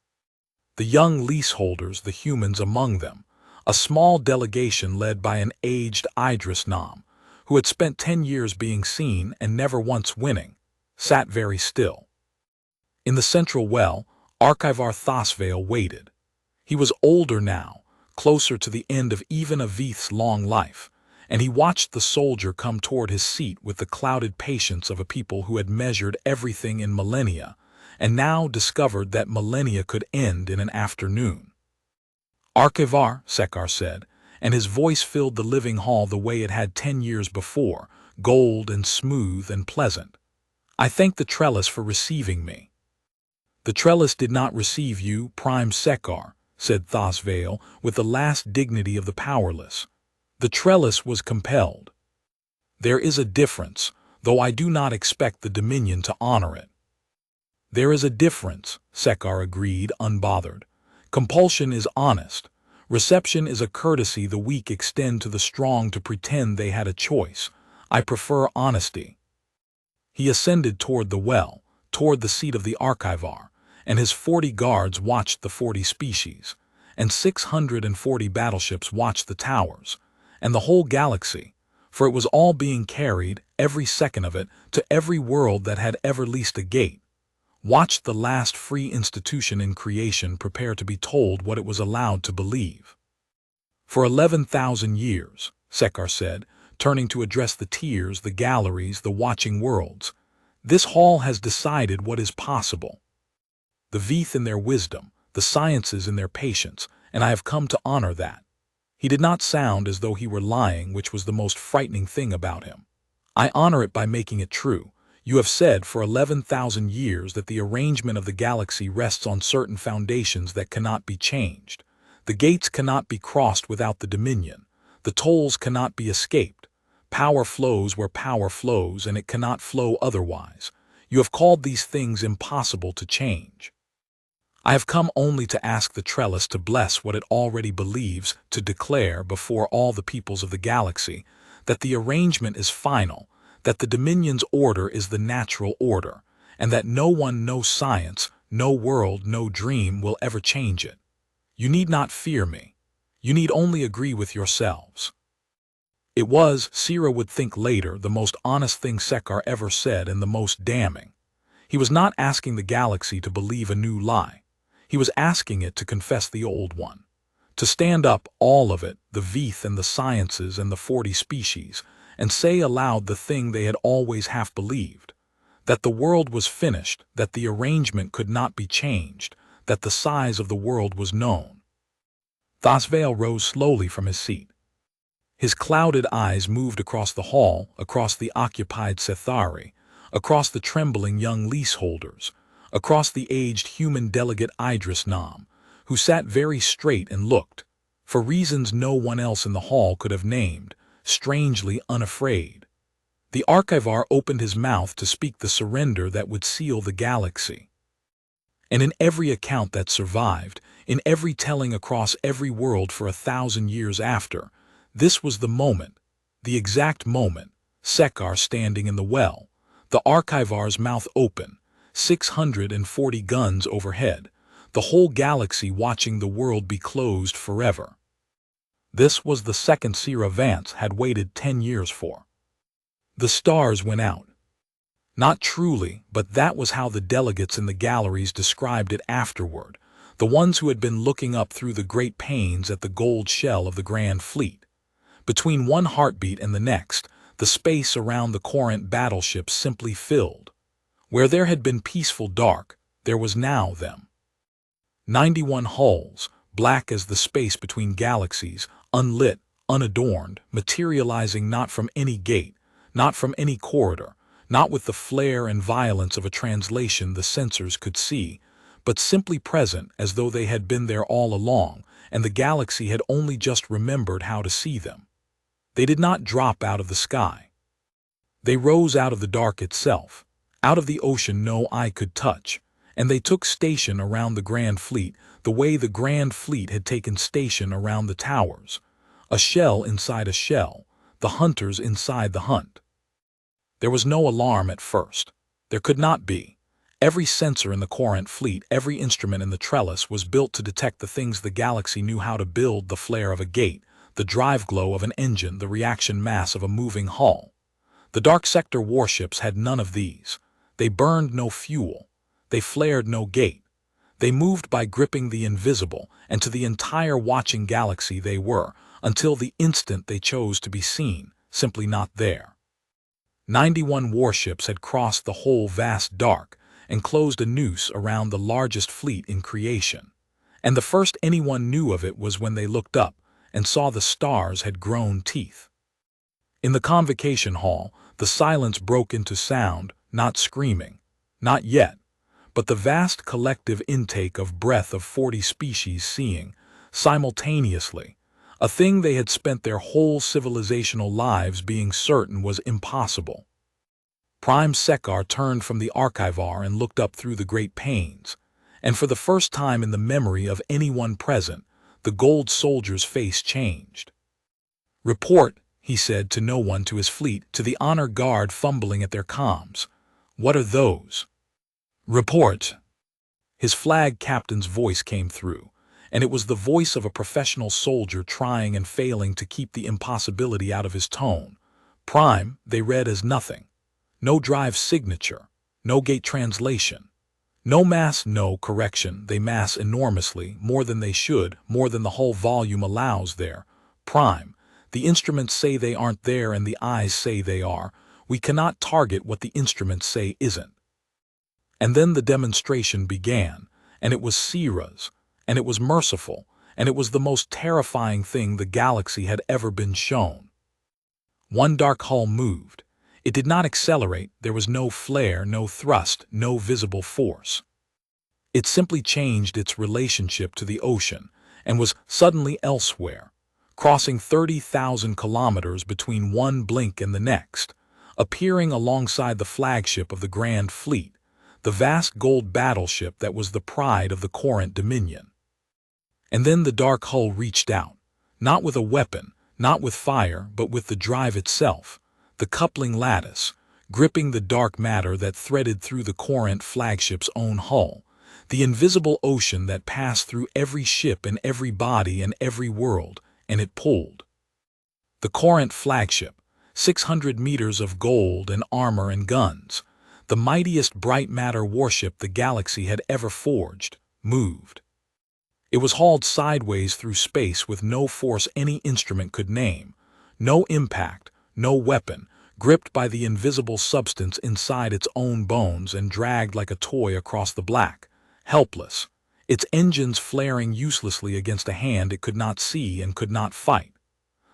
S1: The young leaseholders, the humans among them, a small delegation led by an aged Idris Nam, who had spent 10 years being seen and never once winning, sat very still. In the central well, Archivar Thosvale waited. He was older now, closer to the end of even a Veeth's long life, and he watched the soldier come toward his seat with the clouded patience of a people who had measured everything in millennia, and now discovered that millennia could end in an afternoon. "Archivar," Sekar said, and his voice filled the living hall the way it had 10 years before, gold and smooth and pleasant. "I thank the trellis for receiving me." "The trellis did not receive you, Prime Sekar," said Thasvale, with the last dignity of the powerless. "The trellis was compelled." "There is a difference, though I do not expect the Dominion to honor it." "There is a difference," Sekar agreed, unbothered. "Compulsion is honest. Reception is a courtesy the weak extend to the strong to pretend they had a choice. I prefer honesty." He ascended toward the well, toward the seat of the Archivar, and his 40 guards watched the 40 species, and 640 battleships watched the towers, and the whole galaxy, for it was all being carried, every second of it, to every world that had ever leased a gate, watched the last free institution in creation prepare to be told what it was allowed to believe. "For 11,000 years, Sekar said, turning to address the tiers, the galleries, the watching worlds, this hall has decided what is possible. The Veeth in their wisdom, the sciences in their patience, and I have come to honor that." He did not sound as though he were lying, which was the most frightening thing about him. "I honor it by making it true. You have said for 11,000 years that the arrangement of the galaxy rests on certain foundations that cannot be changed. The gates cannot be crossed without the Dominion. The tolls cannot be escaped. Power flows where power flows, and it cannot flow otherwise. You have called these things impossible to change. I have come only to ask the trellis to bless what it already believes, to declare before all the peoples of the galaxy that the arrangement is final, that the Dominion's order is the natural order, and that no one, no science, no world, no dream will ever change it. You need not fear me. You need only agree with yourselves." It was, Sera would think later, the most honest thing Sekar ever said and the most damning. He was not asking the galaxy to believe a new lie. He was asking it to confess the old one. To stand up, all of it, the Veeth and the sciences and the 40 species, and say aloud the thing they had always half believed, that the world was finished, that the arrangement could not be changed, that the size of the world was known. Thasvale rose slowly from his seat. His clouded eyes moved across the hall, across the occupied Sethari, across the trembling young leaseholders, across the aged human delegate Idris Nam, who sat very straight and looked, for reasons no one else in the hall could have named, strangely unafraid. The Archivar opened his mouth to speak the surrender that would seal the galaxy. And in every account that survived, in every telling across every world for 1,000 years after, this was the moment, the exact moment, Sekar standing in the well, the Archivar's mouth open, 640 guns overhead, the whole galaxy watching the world be closed forever. This was the second Sera Vance had waited 10 years for. The stars went out. Not truly, but that was how the delegates in the galleries described it afterward, the ones who had been looking up through the great panes at the gold shell of the Grand Fleet. Between one heartbeat and the next, the space around the Corinth battleships simply filled. Where there had been peaceful dark, there was now them. 91 hulls, black as the space between galaxies, unlit, unadorned, materializing not from any gate, not from any corridor, not with the flare and violence of a translation the censors could see, but simply present as though they had been there all along, and the galaxy had only just remembered how to see them. They did not drop out of the sky. They rose out of the dark itself, out of the ocean no eye could touch, and they took station around the Grand Fleet the way the Grand Fleet had taken station around the towers, a shell inside a shell, the hunters inside the hunt. There was no alarm at first. There could not be. Every sensor in the Corinth Fleet, every instrument in the trellis was built to detect the things the galaxy knew how to build: the flare of a gate, the drive glow of an engine, the reaction mass of a moving hull. The Dark Sector warships had none of these. They burned no fuel. They flared no gate. They moved by gripping the invisible, and to the entire watching galaxy they were, until the instant they chose to be seen, simply not there. 91 warships had crossed the whole vast dark and closed a noose around the largest fleet in creation. And the first anyone knew of it was when they looked up and saw the stars had grown teeth. In the convocation hall, the silence broke into sound, not screaming, not yet, but the vast collective intake of breath of 40 species seeing, simultaneously, a thing they had spent their whole civilizational lives being certain was impossible. Prime Sekar turned from the archivar and looked up through the great panes, and for the first time in the memory of anyone present, the gold soldier's face changed. "Report," he said to no one, to his fleet, to the honor guard fumbling at their comms. "What are those?" "Report." His flag captain's voice came through, and it was the voice of a professional soldier trying and failing to keep the impossibility out of his tone. Prime, they read as nothing. No drive signature, no gate translation. No mass, no correction. They mass enormously, more than they should, more than the whole volume allows there. Prime, the instruments say they aren't there and the eyes say they are. We cannot target what the instruments say isn't. And then the demonstration began, and it was Sera's, and it was merciful, and it was the most terrifying thing the galaxy had ever been shown. One dark hull moved. It did not accelerate, there was no flare, no thrust, no visible force. It simply changed its relationship to the ocean, and was suddenly elsewhere, crossing 30,000 kilometers between one blink and the next, appearing alongside the flagship of the Grand Fleet, the vast gold battleship that was the pride of the Corinth Dominion. And then the dark hull reached out, not with a weapon, not with fire, but with the drive itself, the coupling lattice, gripping the dark matter that threaded through the Corinth flagship's own hull, the invisible ocean that passed through every ship and every body and every world, and it pulled. The Corinth flagship, 600 meters of gold and armor and guns, the mightiest bright matter warship the galaxy had ever forged, moved. It was hauled sideways through space with no force any instrument could name, no impact, no weapon, gripped by the invisible substance inside its own bones and dragged like a toy across the black, helpless, its engines flaring uselessly against a hand it could not see and could not fight.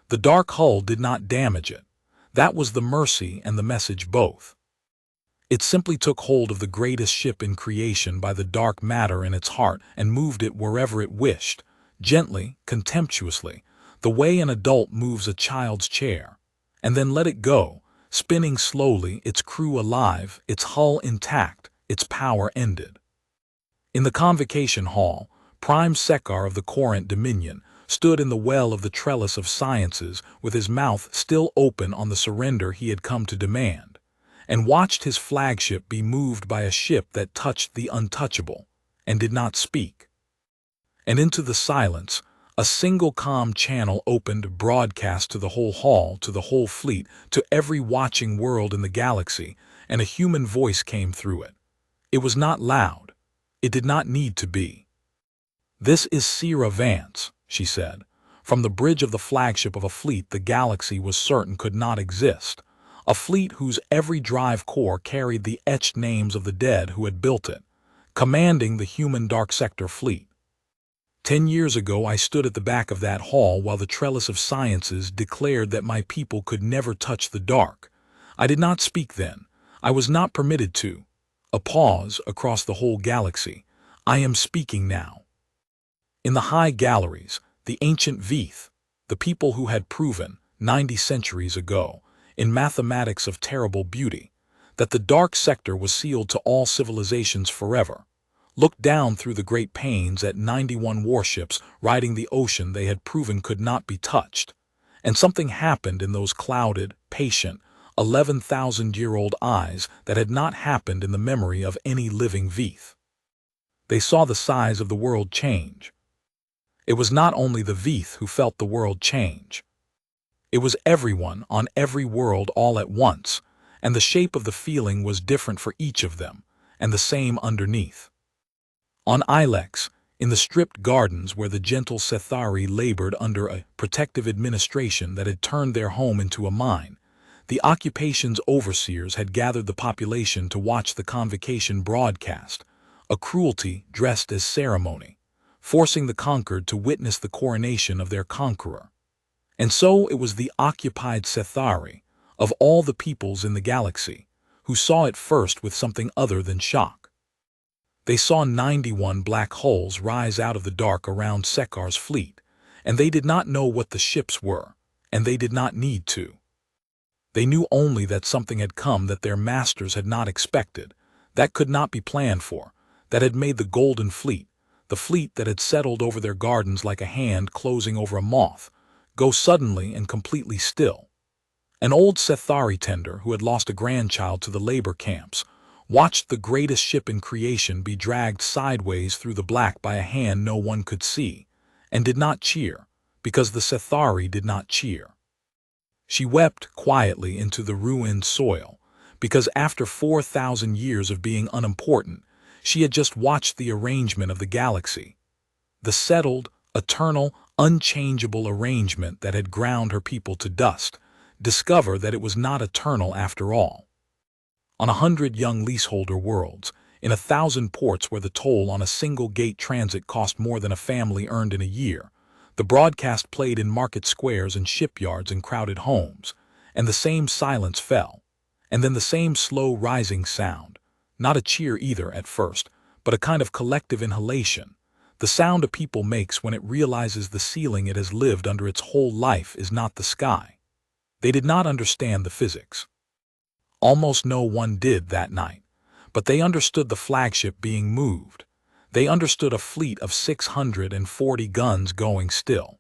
S1: The dark hull did not damage it. That was the mercy and the message both. It simply took hold of the greatest ship in creation by the dark matter in its heart and moved it wherever it wished, gently, contemptuously, the way an adult moves a child's chair, and then let it go, spinning slowly, its crew alive, its hull intact, its power ended. In the convocation hall, Prime Sekar of the Corinth Dominion stood in the well of the trellis of sciences with his mouth still open on the surrender he had come to demand, and watched his flagship be moved by a ship that touched the untouchable, and did not speak. And into the silence, a single comm channel opened, broadcast to the whole hall, to the whole fleet, to every watching world in the galaxy, and a human voice came through it. It was not loud. It did not need to be. "This is Sera Vance," she said, from the bridge of the flagship of a fleet the galaxy was certain could not exist, a fleet whose every drive core carried the etched names of the dead who had built it, commanding the human Dark Sector fleet. 10 years ago I stood at the back of that hall while the trellis of sciences declared that my people could never touch the dark. I did not speak then. I was not permitted to. A pause across the whole galaxy. I am speaking now. In the high galleries, the ancient Veith, the people who had proven, 90 centuries ago, in mathematics of terrible beauty, that the dark sector was sealed to all civilizations forever, looked down through the great panes at 91 warships riding the ocean they had proven could not be touched, and something happened in those clouded, patient, 11,000-year-old eyes that had not happened in the memory of any living Veith. They saw the size of the world change. It was not only the Veith who felt the world change. It was everyone on every world all at once, and the shape of the feeling was different for each of them, and the same underneath. On Ilex, in the stripped gardens where the gentle Sethari labored under a protective administration that had turned their home into a mine, the occupation's overseers had gathered the population to watch the convocation broadcast, a cruelty dressed as ceremony, forcing the conquered to witness the coronation of their conqueror. And so it was the occupied Sethari, of all the peoples in the galaxy, who saw it first with something other than shock. They saw 91 black holes rise out of the dark around Sekar's fleet, and they did not know what the ships were, and they did not need to. They knew only that something had come that their masters had not expected, that could not be planned for, that had made the Golden Fleet, the fleet that had settled over their gardens like a hand closing over a moth, go suddenly and completely still. An old Sethari tender who had lost a grandchild to the labor camps watched the greatest ship in creation be dragged sideways through the black by a hand no one could see, and did not cheer, because the Sethari did not cheer. She wept quietly into the ruined soil, because after 4,000 years of being unimportant, she had just watched the arrangement of the galaxy. The settled, eternal, unchangeable arrangement that had ground her people to dust, discover that it was not eternal after all. On 100 young leaseholder worlds, in 1,000 ports where the toll on a single gate transit cost more than a family earned in a year, the broadcast played in market squares and shipyards and crowded homes, and the same silence fell, and then the same slow rising sound, not a cheer either at first, but a kind of collective inhalation, the sound a people makes when it realizes the ceiling it has lived under its whole life is not the sky. They did not understand the physics. Almost no one did that night, but they understood the flagship being moved. They understood a fleet of 640 guns going still.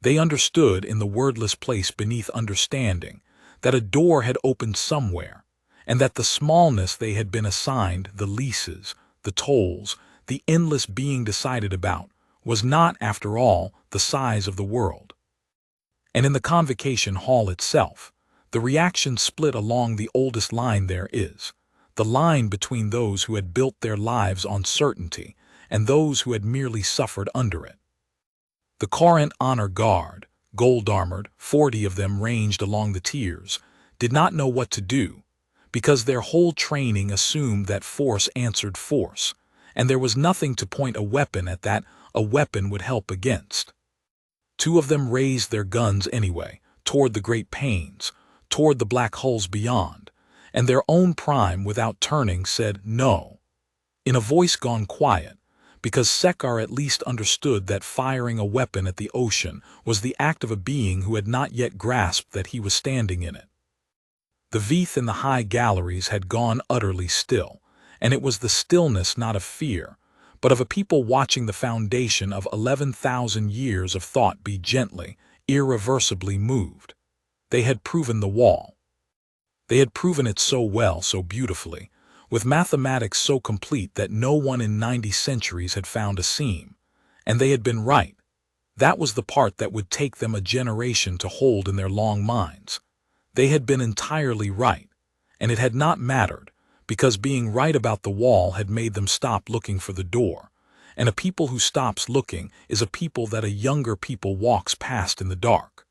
S1: They understood in the wordless place beneath understanding that a door had opened somewhere, and that the smallness they had been assigned, the leases, the tolls, the endless being decided about, was not, after all, the size of the world. And in the convocation hall itself, the reaction split along the oldest line there is, the line between those who had built their lives on certainty and those who had merely suffered under it. The Corinth Honor Guard, gold-armored, 40 of them ranged along the tiers, did not know what to do, because their whole training assumed that force answered force, and there was nothing to point a weapon at that a weapon would help against. 2 of them raised their guns anyway, toward the great panes, toward the black hulls beyond, and their own prime without turning said no, in a voice gone quiet, because Sekar at least understood that firing a weapon at the ocean was the act of a being who had not yet grasped that he was standing in it. The Veeth in the high galleries had gone utterly still, and it was the stillness not of fear, but of a people watching the foundation of 11,000 years of thought be gently, irreversibly moved. They had proven the wall. They had proven it so well, so beautifully, with mathematics so complete that no one in 90 centuries had found a seam. And they had been right. That was the part that would take them a generation to hold in their long minds. They had been entirely right, and it had not mattered, because being right about the wall had made them stop looking for the door, and a people who stops looking is a people that a younger people walks past in the dark.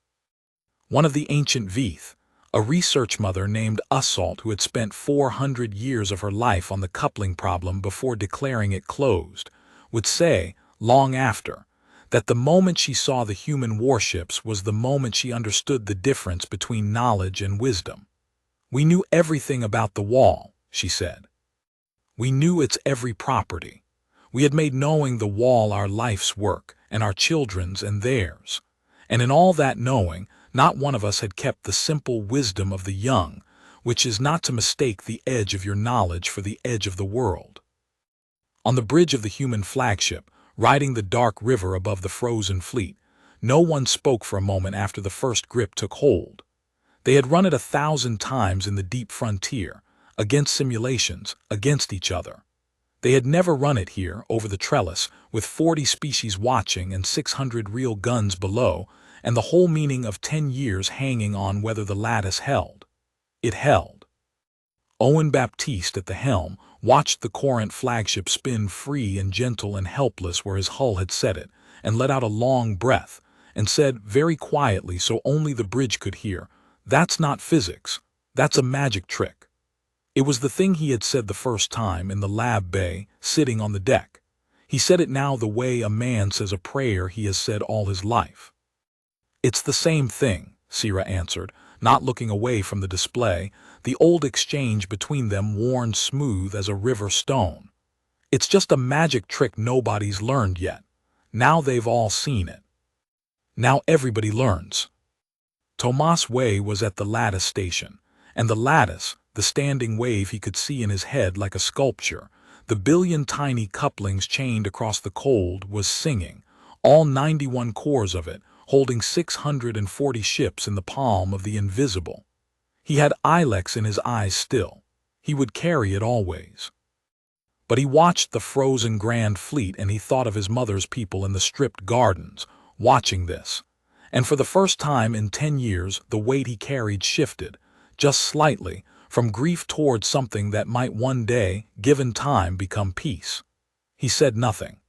S1: One of the ancient Veeth, a research mother named Assault who had spent 400 years of her life on the coupling problem before declaring it closed, would say, long after, that the moment she saw the human warships was the moment she understood the difference between knowledge and wisdom. We knew everything about the wall, she said. We knew its every property. We had made knowing the wall our life's work, and our children's and theirs. And in all that knowing, not one of us had kept the simple wisdom of the young, which is not to mistake the edge of your knowledge for the edge of the world. On the bridge of the human flagship, riding the dark river above the frozen fleet, no one spoke for a moment after the first grip took hold. They had run it 1,000 times in the deep frontier, against simulations, against each other. They had never run it here, over the trellis, with 40 species watching and 600 real guns below, and the whole meaning of 10 years hanging on whether the lattice held. It held. Owen Baptiste at the helm watched the Corinth flagship spin free and gentle and helpless where his hull had set it, and let out a long breath, and said very quietly so only the bridge could hear, "That's not physics, that's a magic trick." It was the thing he had said the first time in the lab bay, sitting on the deck. He said it now the way a man says a prayer he has said all his life. "It's the same thing," Sera answered, not looking away from the display, the old exchange between them worn smooth as a river stone. "It's just a magic trick nobody's learned yet. Now they've all seen it. Now everybody learns." Tomas Way was at the lattice station, and the lattice, the standing wave he could see in his head like a sculpture, the billion tiny couplings chained across the cold, was singing, all 91 cores of it, holding 640 ships in the palm of the invisible. He had Ilex in his eyes still. He would carry it always. But he watched the frozen Grand Fleet and he thought of his mother's people in the stripped gardens, watching this. And for the first time in 10 years, the weight he carried shifted, just slightly, from grief toward something that might one day, given time, become peace. He said nothing.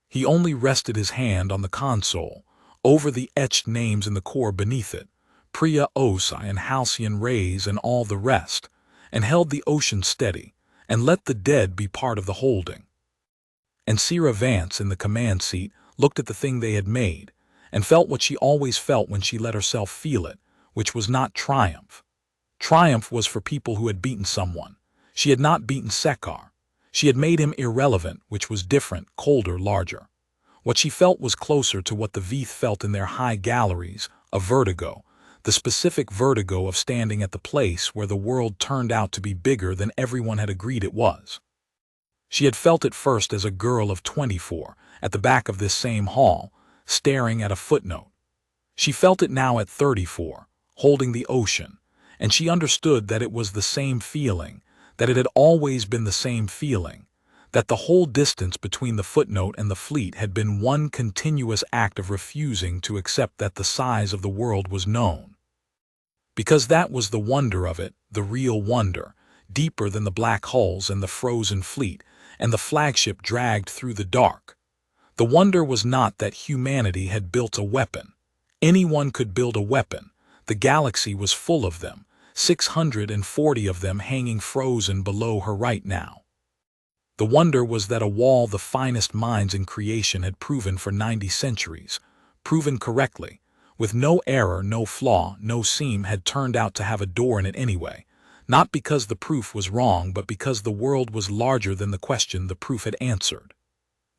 S1: He only rested his hand on the console, over the etched names in the core beneath it, Priya Osai and Halcyon Rays and all the rest, and held the ocean steady, and let the dead be part of the holding. And Sera Vance in the command seat looked at the thing they had made, and felt what she always felt when she let herself feel it, which was not triumph. Triumph was for people who had beaten someone. She had not beaten Sekar. She had made him irrelevant, which was different, colder, larger. What she felt was closer to what the Veith felt in their high galleries, a vertigo, the specific vertigo of standing at the place where the world turned out to be bigger than everyone had agreed it was. She had felt it first as a girl of 24, at the back of this same hall, staring at a footnote. She felt it now at 34, holding the ocean, and she understood that it was the same feeling, that it had always been the same feeling, that the whole distance between the footnote and the fleet had been one continuous act of refusing to accept that the size of the world was known. Because that was the wonder of it, the real wonder, deeper than the black hulls and the frozen fleet, and the flagship dragged through the dark. The wonder was not that humanity had built a weapon. Anyone could build a weapon. The galaxy was full of them, 640 of them hanging frozen below her right now. The wonder was that a wall the finest minds in creation had proven for 90 centuries, proven correctly, with no error, no flaw, no seam, had turned out to have a door in it anyway, not because the proof was wrong but because the world was larger than the question the proof had answered.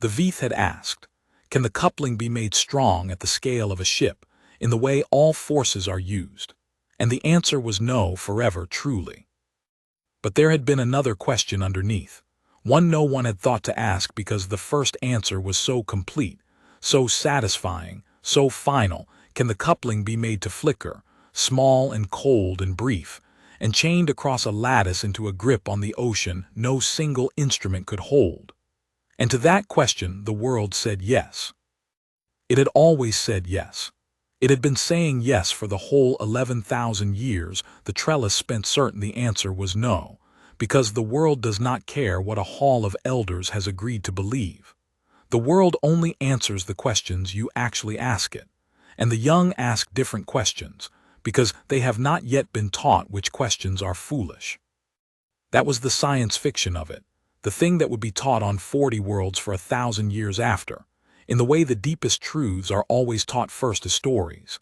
S1: The Veith had asked, can the coupling be made strong at the scale of a ship, in the way all forces are used? And the answer was no forever, truly. But there had been another question underneath, one no one had thought to ask because the first answer was so complete, so satisfying, so final. Can the coupling be made to flicker, small and cold and brief, and chained across a lattice into a grip on the ocean no single instrument could hold? And to that question the world said yes. It had always said yes. It had been saying yes for the whole 11,000 years. The trellis spent certain the answer was no, because the world does not care what a hall of elders has agreed to believe. The world only answers the questions you actually ask it, and the young ask different questions, because they have not yet been taught which questions are foolish. That was the science fiction of it, the thing that would be taught on 40 worlds for 1,000 years after, in the way the deepest truths are always taught first as stories.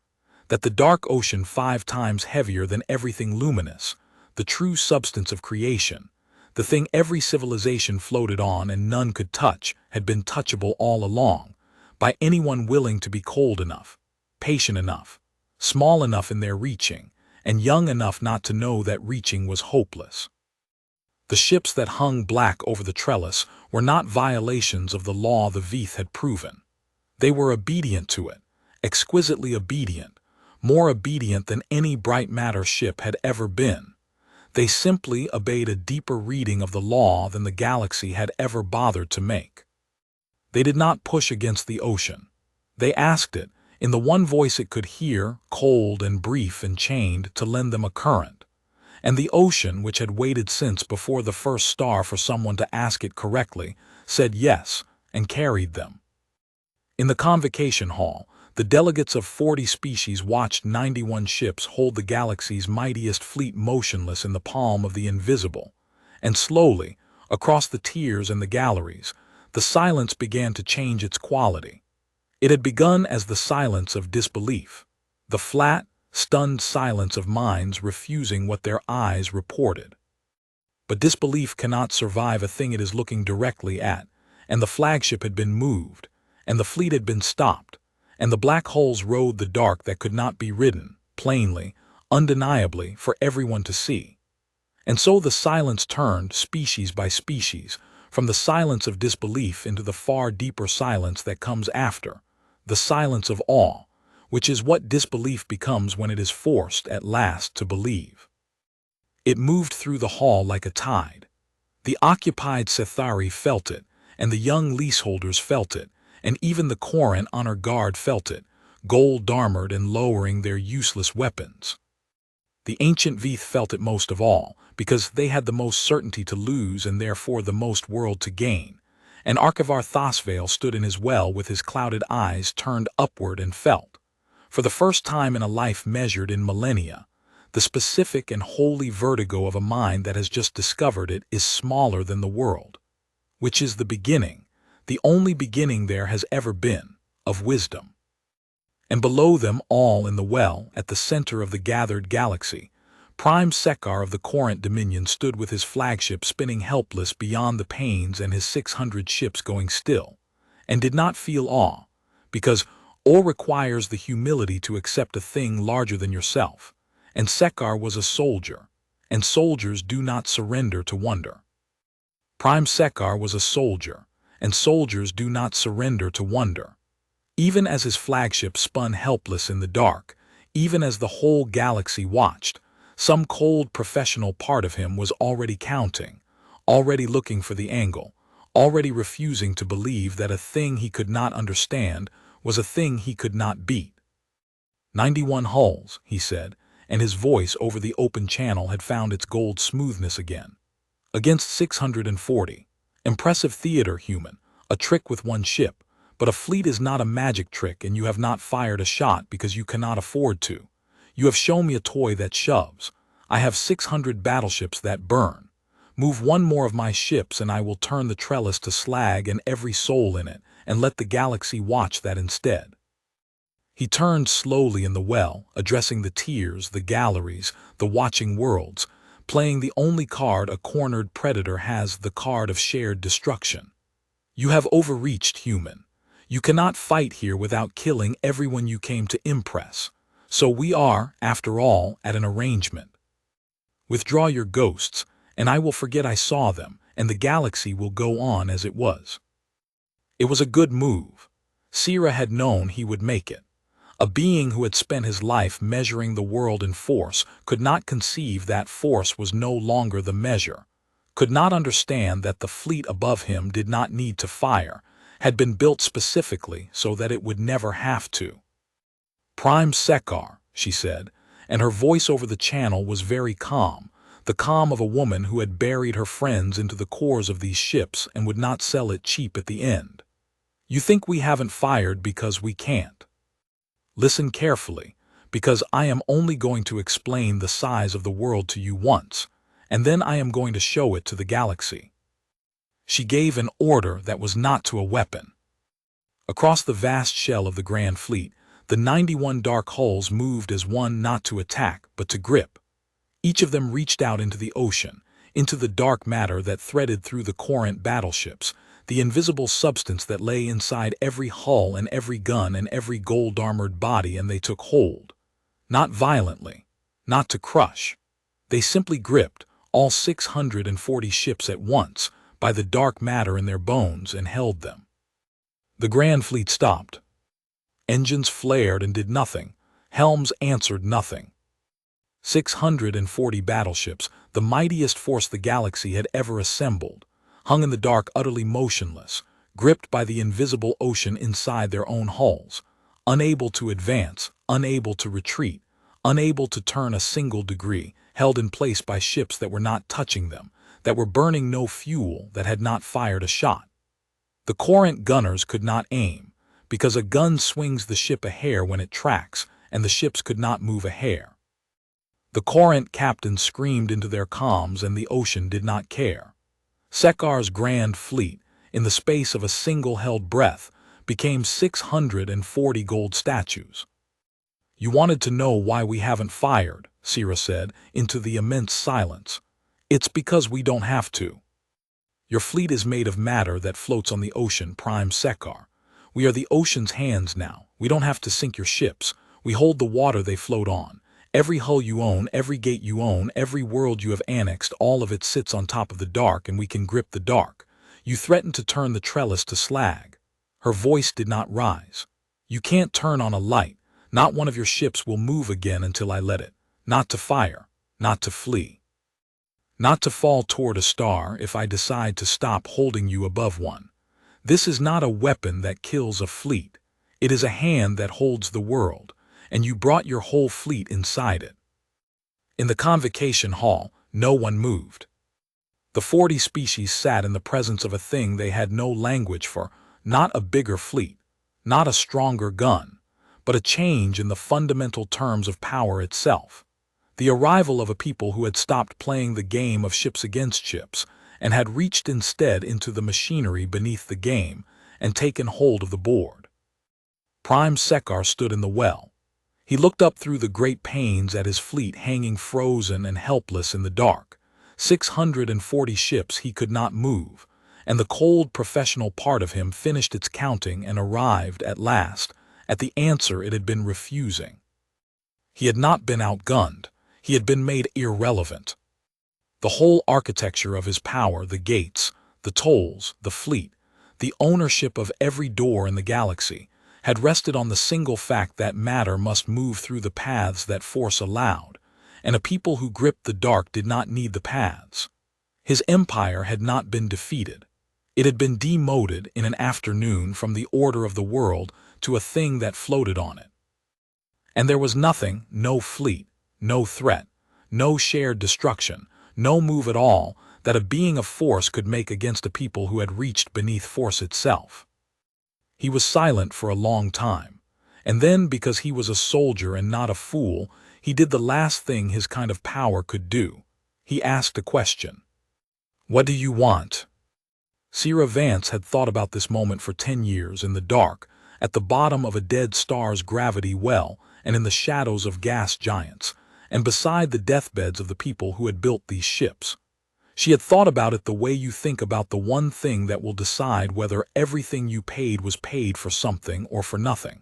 S1: That the dark ocean 5 times heavier than everything luminous, the true substance of creation, the thing every civilization floated on and none could touch, had been touchable all along, by anyone willing to be cold enough, patient enough, small enough in their reaching, and young enough not to know that reaching was hopeless. The ships that hung black over the trellis were not violations of the law the Veith had proven. They were obedient to it, exquisitely obedient, more obedient than any bright matter ship had ever been. They simply obeyed a deeper reading of the law than the galaxy had ever bothered to make. They did not push against the ocean. They asked it, in the one voice it could hear, cold and brief and chained, to lend them a current. And the ocean, which had waited since before the first star for someone to ask it correctly, said yes and carried them. In the convocation hall, the delegates of 40 species watched 91 ships hold the galaxy's mightiest fleet motionless in the palm of the invisible, and slowly, across the tiers and the galleries, the silence began to change its quality. It had begun as the silence of disbelief, the flat, stunned silence of minds refusing what their eyes reported. But disbelief cannot survive a thing it is looking directly at, and the flagship had been moved, and the fleet had been stopped, and the black holes rode the dark that could not be ridden, plainly, undeniably, for everyone to see. And so the silence turned, species by species, from the silence of disbelief into the far deeper silence that comes after, the silence of awe, which is what disbelief becomes when it is forced at last to believe. It moved through the hall like a tide. The occupied Sethari felt it, and the young leaseholders felt it, and even the Corin on her guard felt it, gold-armored and lowering their useless weapons. The ancient Veith felt it most of all, because they had the most certainty to lose and therefore the most world to gain, and Archivar Thosvale stood in his well with his clouded eyes turned upward and felt, for the first time in a life measured in millennia, the specific and holy vertigo of a mind that has just discovered it is smaller than the world, which is the beginning, the only beginning there has ever been, of wisdom. And below them all in the well, at the center of the gathered galaxy, Prime Sekar of the Corinth Dominion stood with his flagship spinning helpless beyond the panes and his 600 ships going still, and did not feel awe, because awe requires the humility to accept a thing larger than yourself, and Sekar was a soldier, and soldiers do not surrender to wonder. Prime Sekar was a soldier, and soldiers do not surrender to wonder. Even as his flagship spun helpless in the dark, even as the whole galaxy watched, some cold professional part of him was already counting, already looking for the angle, already refusing to believe that a thing he could not understand was a thing he could not beat. 91 hulls, he said, and his voice over the open channel had found its gold smoothness again. Against 640. Impressive theater, human, a trick with one ship, but a fleet is not a magic trick and you have not fired a shot because you cannot afford to. You have shown me a toy that shoves. I have 600 battleships that burn. Move one more of my ships and I will turn the trellis to slag and every soul in it, and let the galaxy watch that instead. He turned slowly in the well, addressing the tiers, the galleries, the watching worlds, playing the only card a cornered predator has, the card of shared destruction. You have overreached, human. You cannot fight here without killing everyone you came to impress. So we are, after all, at an arrangement. Withdraw your ghosts, and I will forget I saw them, and the galaxy will go on as it was. It was a good move. Sera had known he would make it. A being who had spent his life measuring the world in force could not conceive that force was no longer the measure, could not understand that the fleet above him did not need to fire, had been built specifically so that it would never have to. Prime Sekar, she said, and her voice over the channel was very calm, the calm of a woman who had buried her friends into the cores of these ships and would not sell it cheap at the end. You think we haven't fired because we can't. Listen carefully, because I am only going to explain the size of the world to you once, and then I am going to show it to the galaxy. She gave an order that was not to a weapon. Across the vast shell of the Grand Fleet, the 91 dark hulls moved as one not to attack, but to grip. Each of them reached out into the ocean, into the dark matter that threaded through the Corinth battleships, the invisible substance that lay inside every hull and every gun and every gold-armored body, and they took hold. Not violently, not to crush. They simply gripped, all 640 ships at once, by the dark matter in their bones and held them. The Grand Fleet stopped. Engines flared and did nothing. Helms answered nothing. 640 battleships, the mightiest force the galaxy had ever assembled, hung in the dark utterly motionless, gripped by the invisible ocean inside their own hulls, unable to advance, unable to retreat, unable to turn a single degree, held in place by ships that were not touching them, that were burning no fuel, that had not fired a shot. The Corinth gunners could not aim, because a gun swings the ship a hair when it tracks, and the ships could not move a hair. The Corinth captains screamed into their comms, and the ocean did not care. Sekar's grand fleet, in the space of a single held breath, became 640 gold statues. "You wanted to know why we haven't fired," Sera said, into the immense silence. "It's because we don't have to. Your fleet is made of matter that floats on the ocean, Prime Sekar. We are the ocean's hands now. We don't have to sink your ships. We hold the water they float on. Every hull you own, every gate you own, every world you have annexed, all of it sits on top of the dark, and we can grip the dark. You threatened to turn the trellis to slag." Her voice did not rise. "You can't turn on a light. Not one of your ships will move again until I let it. Not to fire, not to flee. Not to fall toward a star if I decide to stop holding you above one. This is not a weapon that kills a fleet. It is a hand that holds the world, and you brought your whole fleet inside it." In the convocation hall, no one moved. The 40 species sat in the presence of a thing they had no language for, not a bigger fleet, not a stronger gun, but a change in the fundamental terms of power itself. The arrival of a people who had stopped playing the game of ships against ships and had reached instead into the machinery beneath the game and taken hold of the board. Prime Sekar stood in the well. He looked up through the great panes at his fleet hanging frozen and helpless in the dark. 640 ships he could not move, and the cold professional part of him finished its counting and arrived, at last, at the answer it had been refusing. He had not been outgunned. He had been made irrelevant. The whole architecture of his power, the gates, the tolls, the fleet, the ownership of every door in the galaxy, had rested on the single fact that matter must move through the paths that force allowed, and a people who gripped the dark did not need the paths. His empire had not been defeated. It had been demoted in an afternoon from the order of the world to a thing that floated on it. And there was nothing, no fleet, no threat, no shared destruction, no move at all that a being of force could make against a people who had reached beneath force itself. He was silent for a long time, and then, because he was a soldier and not a fool, he did the last thing his kind of power could do. He asked a question. "What do you want?" Sera Vance had thought about this moment for 10 years in the dark, at the bottom of a dead star's gravity well, and in the shadows of gas giants, and beside the deathbeds of the people who had built these ships. She had thought about it the way you think about the one thing that will decide whether everything you paid was paid for something or for nothing.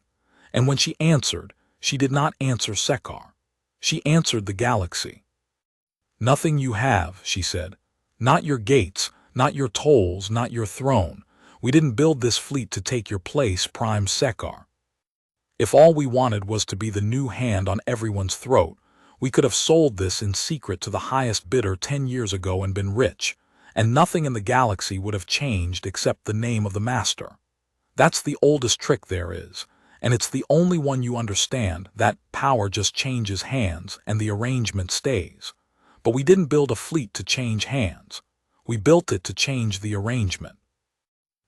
S1: And when she answered, she did not answer Sekar. She answered the galaxy. "Nothing you have," she said. "Not your gates, not your tolls, not your throne. We didn't build this fleet to take your place, Prime Sekar. If all we wanted was to be the new hand on everyone's throat, we could have sold this in secret to the highest bidder 10 years ago and been rich, and nothing in the galaxy would have changed except the name of the master. That's the oldest trick there is, and it's the only one you understand, that power just changes hands and the arrangement stays. But we didn't build a fleet to change hands. We built it to change the arrangement."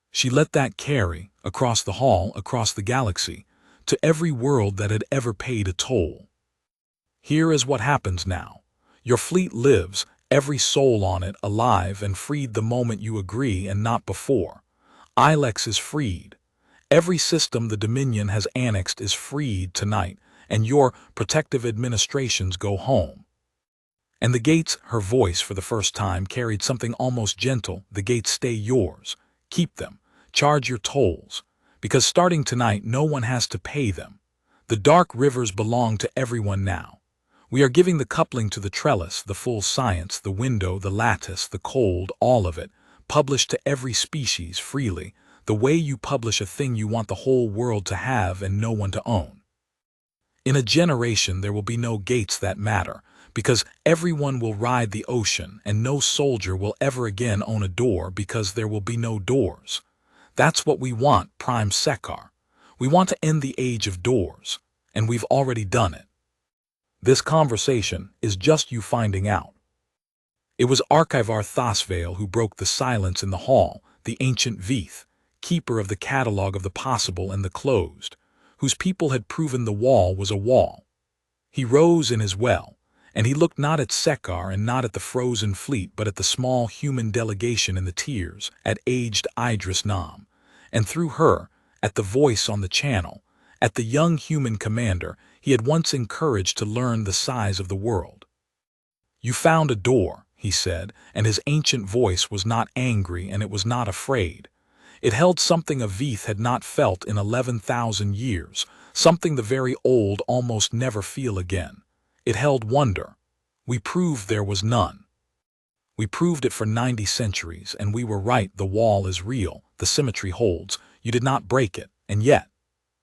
S1: She let that carry, across the hall, across the galaxy, to every world that had ever paid a toll. "Here is what happens now. Your fleet lives, every soul on it alive and freed the moment you agree and not before. Ilex is freed. Every system the Dominion has annexed is freed tonight, and your protective administrations go home. And the gates," her voice for the first time carried something almost gentle, "the gates stay yours. Keep them. Charge your tolls. Because starting tonight no one has to pay them. The dark rivers belong to everyone now. We are giving the coupling to the trellis, the full science, the window, the lattice, the cold, all of it, published to every species freely, the way you publish a thing you want the whole world to have and no one to own. In a generation there will be no gates that matter, because everyone will ride the ocean, and no soldier will ever again own a door because there will be no doors. That's what we want, Prime Sekar. We want to end the age of doors, and we've already done it." This conversation is just you finding out. It was Archivar Thosvale who broke the silence in the hall, the ancient Veeth, keeper of the catalogue of the possible and the closed, whose people had proven the wall was a wall. He rose in his well, and he looked not at Sekar and not at the frozen fleet but at the small human delegation in the tiers, at aged Idris Nam, and through her, at the voice on the channel, at the young human commander he had once encouraged to learn the size of the world. "You found a door," he said, and his ancient voice was not angry and it was not afraid. It held something a Veeth had not felt in 11,000 years, something the very old almost never feel again. It held wonder. "We proved there was none. We proved it for 90 centuries, and we were right. The wall is real, the symmetry holds, you did not break it, and yet—"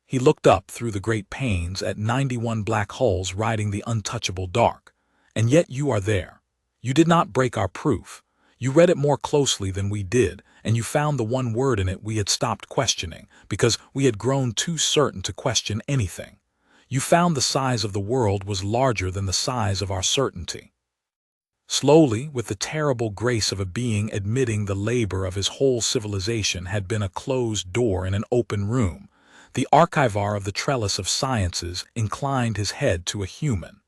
S1: He looked up through the great panes at 91 black hulls riding the untouchable dark. "And yet you are there. You did not break our proof. You read it more closely than we did, and you found the one word in it we had stopped questioning, because we had grown too certain to question anything. You found the size of the world was larger than the size of our certainty." Slowly, with the terrible grace of a being admitting the labor of his whole civilization had been a closed door in an open room, the archivar of the trellis of sciences inclined his head to a human.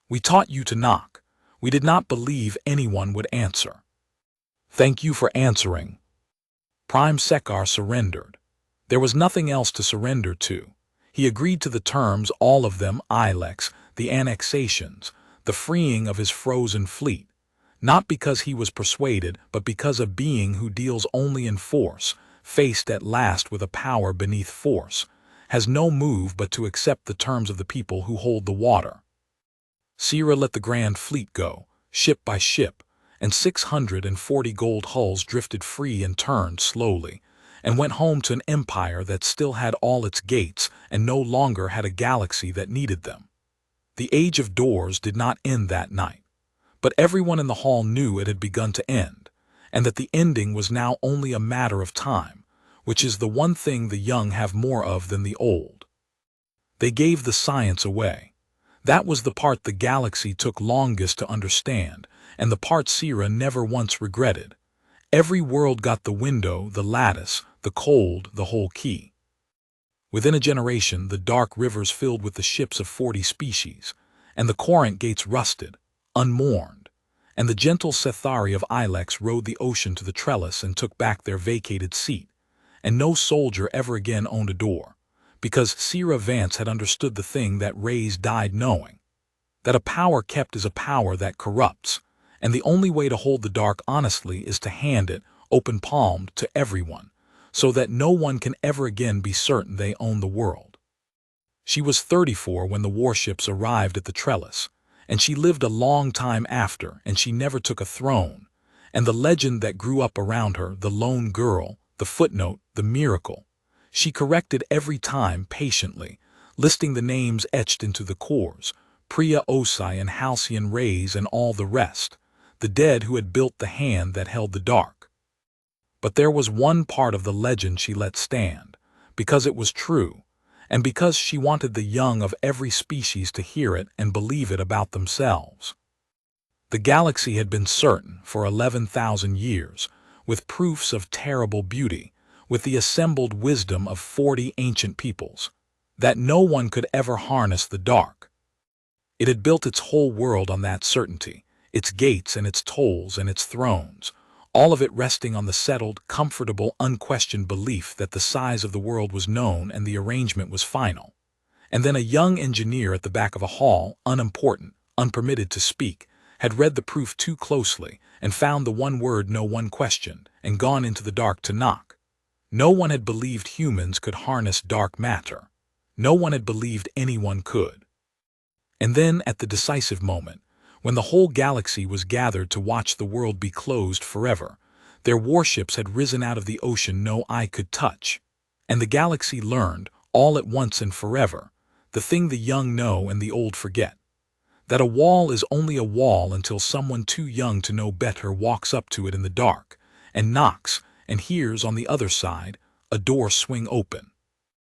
S1: "We taught you to knock. We did not believe anyone would answer. Thank you for answering." Prime Sekar surrendered. There was nothing else to surrender to. He agreed to the terms, all of them, Ilex, the annexations, the freeing of his frozen fleet, not because he was persuaded, but because a being who deals only in force, faced at last with a power beneath force, has no move but to accept the terms of the people who hold the water. Sera let the grand fleet go, ship by ship, and 640 gold hulls drifted free and turned slowly, and went home to an empire that still had all its gates and no longer had a galaxy that needed them. The age of doors did not end that night, but everyone in the hall knew it had begun to end, and that the ending was now only a matter of time, which is the one thing the young have more of than the old. They gave the science away. That was the part the galaxy took longest to understand, and the part Sera never once regretted. Every world got the window, the lattice, the cold, the whole key. Within a generation, the dark rivers filled with the ships of 40 species, and the Corinth gates rusted, unmourned, and the gentle Sethari of Ilex rode the ocean to the trellis and took back their vacated seat, and no soldier ever again owned a door, because Sera Vance had understood the thing that Rays died knowing, that a power kept is a power that corrupts, and the only way to hold the dark honestly is to hand it, open-palmed, to everyone, so that no one can ever again be certain they own the world. She was 34 when the warships arrived at the trellis, and she lived a long time after, and she never took a throne, and the legend that grew up around her, the lone girl, the footnote, the miracle, she corrected every time patiently, listing the names etched into the cores, Priya Osai and Halcyon Rays and all the rest, the dead who had built the hand that held the dark. But there was one part of the legend she let stand, because it was true, and because she wanted the young of every species to hear it and believe it about themselves. The galaxy had been certain for 11,000 years, with proofs of terrible beauty, with the assembled wisdom of 40 ancient peoples, that no one could ever harness the dark. It had built its whole world on that certainty, its gates and its tolls and its thrones, all of it resting on the settled, comfortable, unquestioned belief that the size of the world was known and the arrangement was final. And then a young engineer at the back of a hall, unimportant, unpermitted to speak, had read the proof too closely and found the one word no one questioned and gone into the dark to knock. No one had believed humans could harness dark matter. No one had believed anyone could. And then, at the decisive moment, when the whole galaxy was gathered to watch the world be closed forever, their warships had risen out of the ocean no eye could touch, and the galaxy learned, all at once and forever, the thing the young know and the old forget, that a wall is only a wall until someone too young to know better walks up to it in the dark, and knocks, and hears on the other side a door swing open.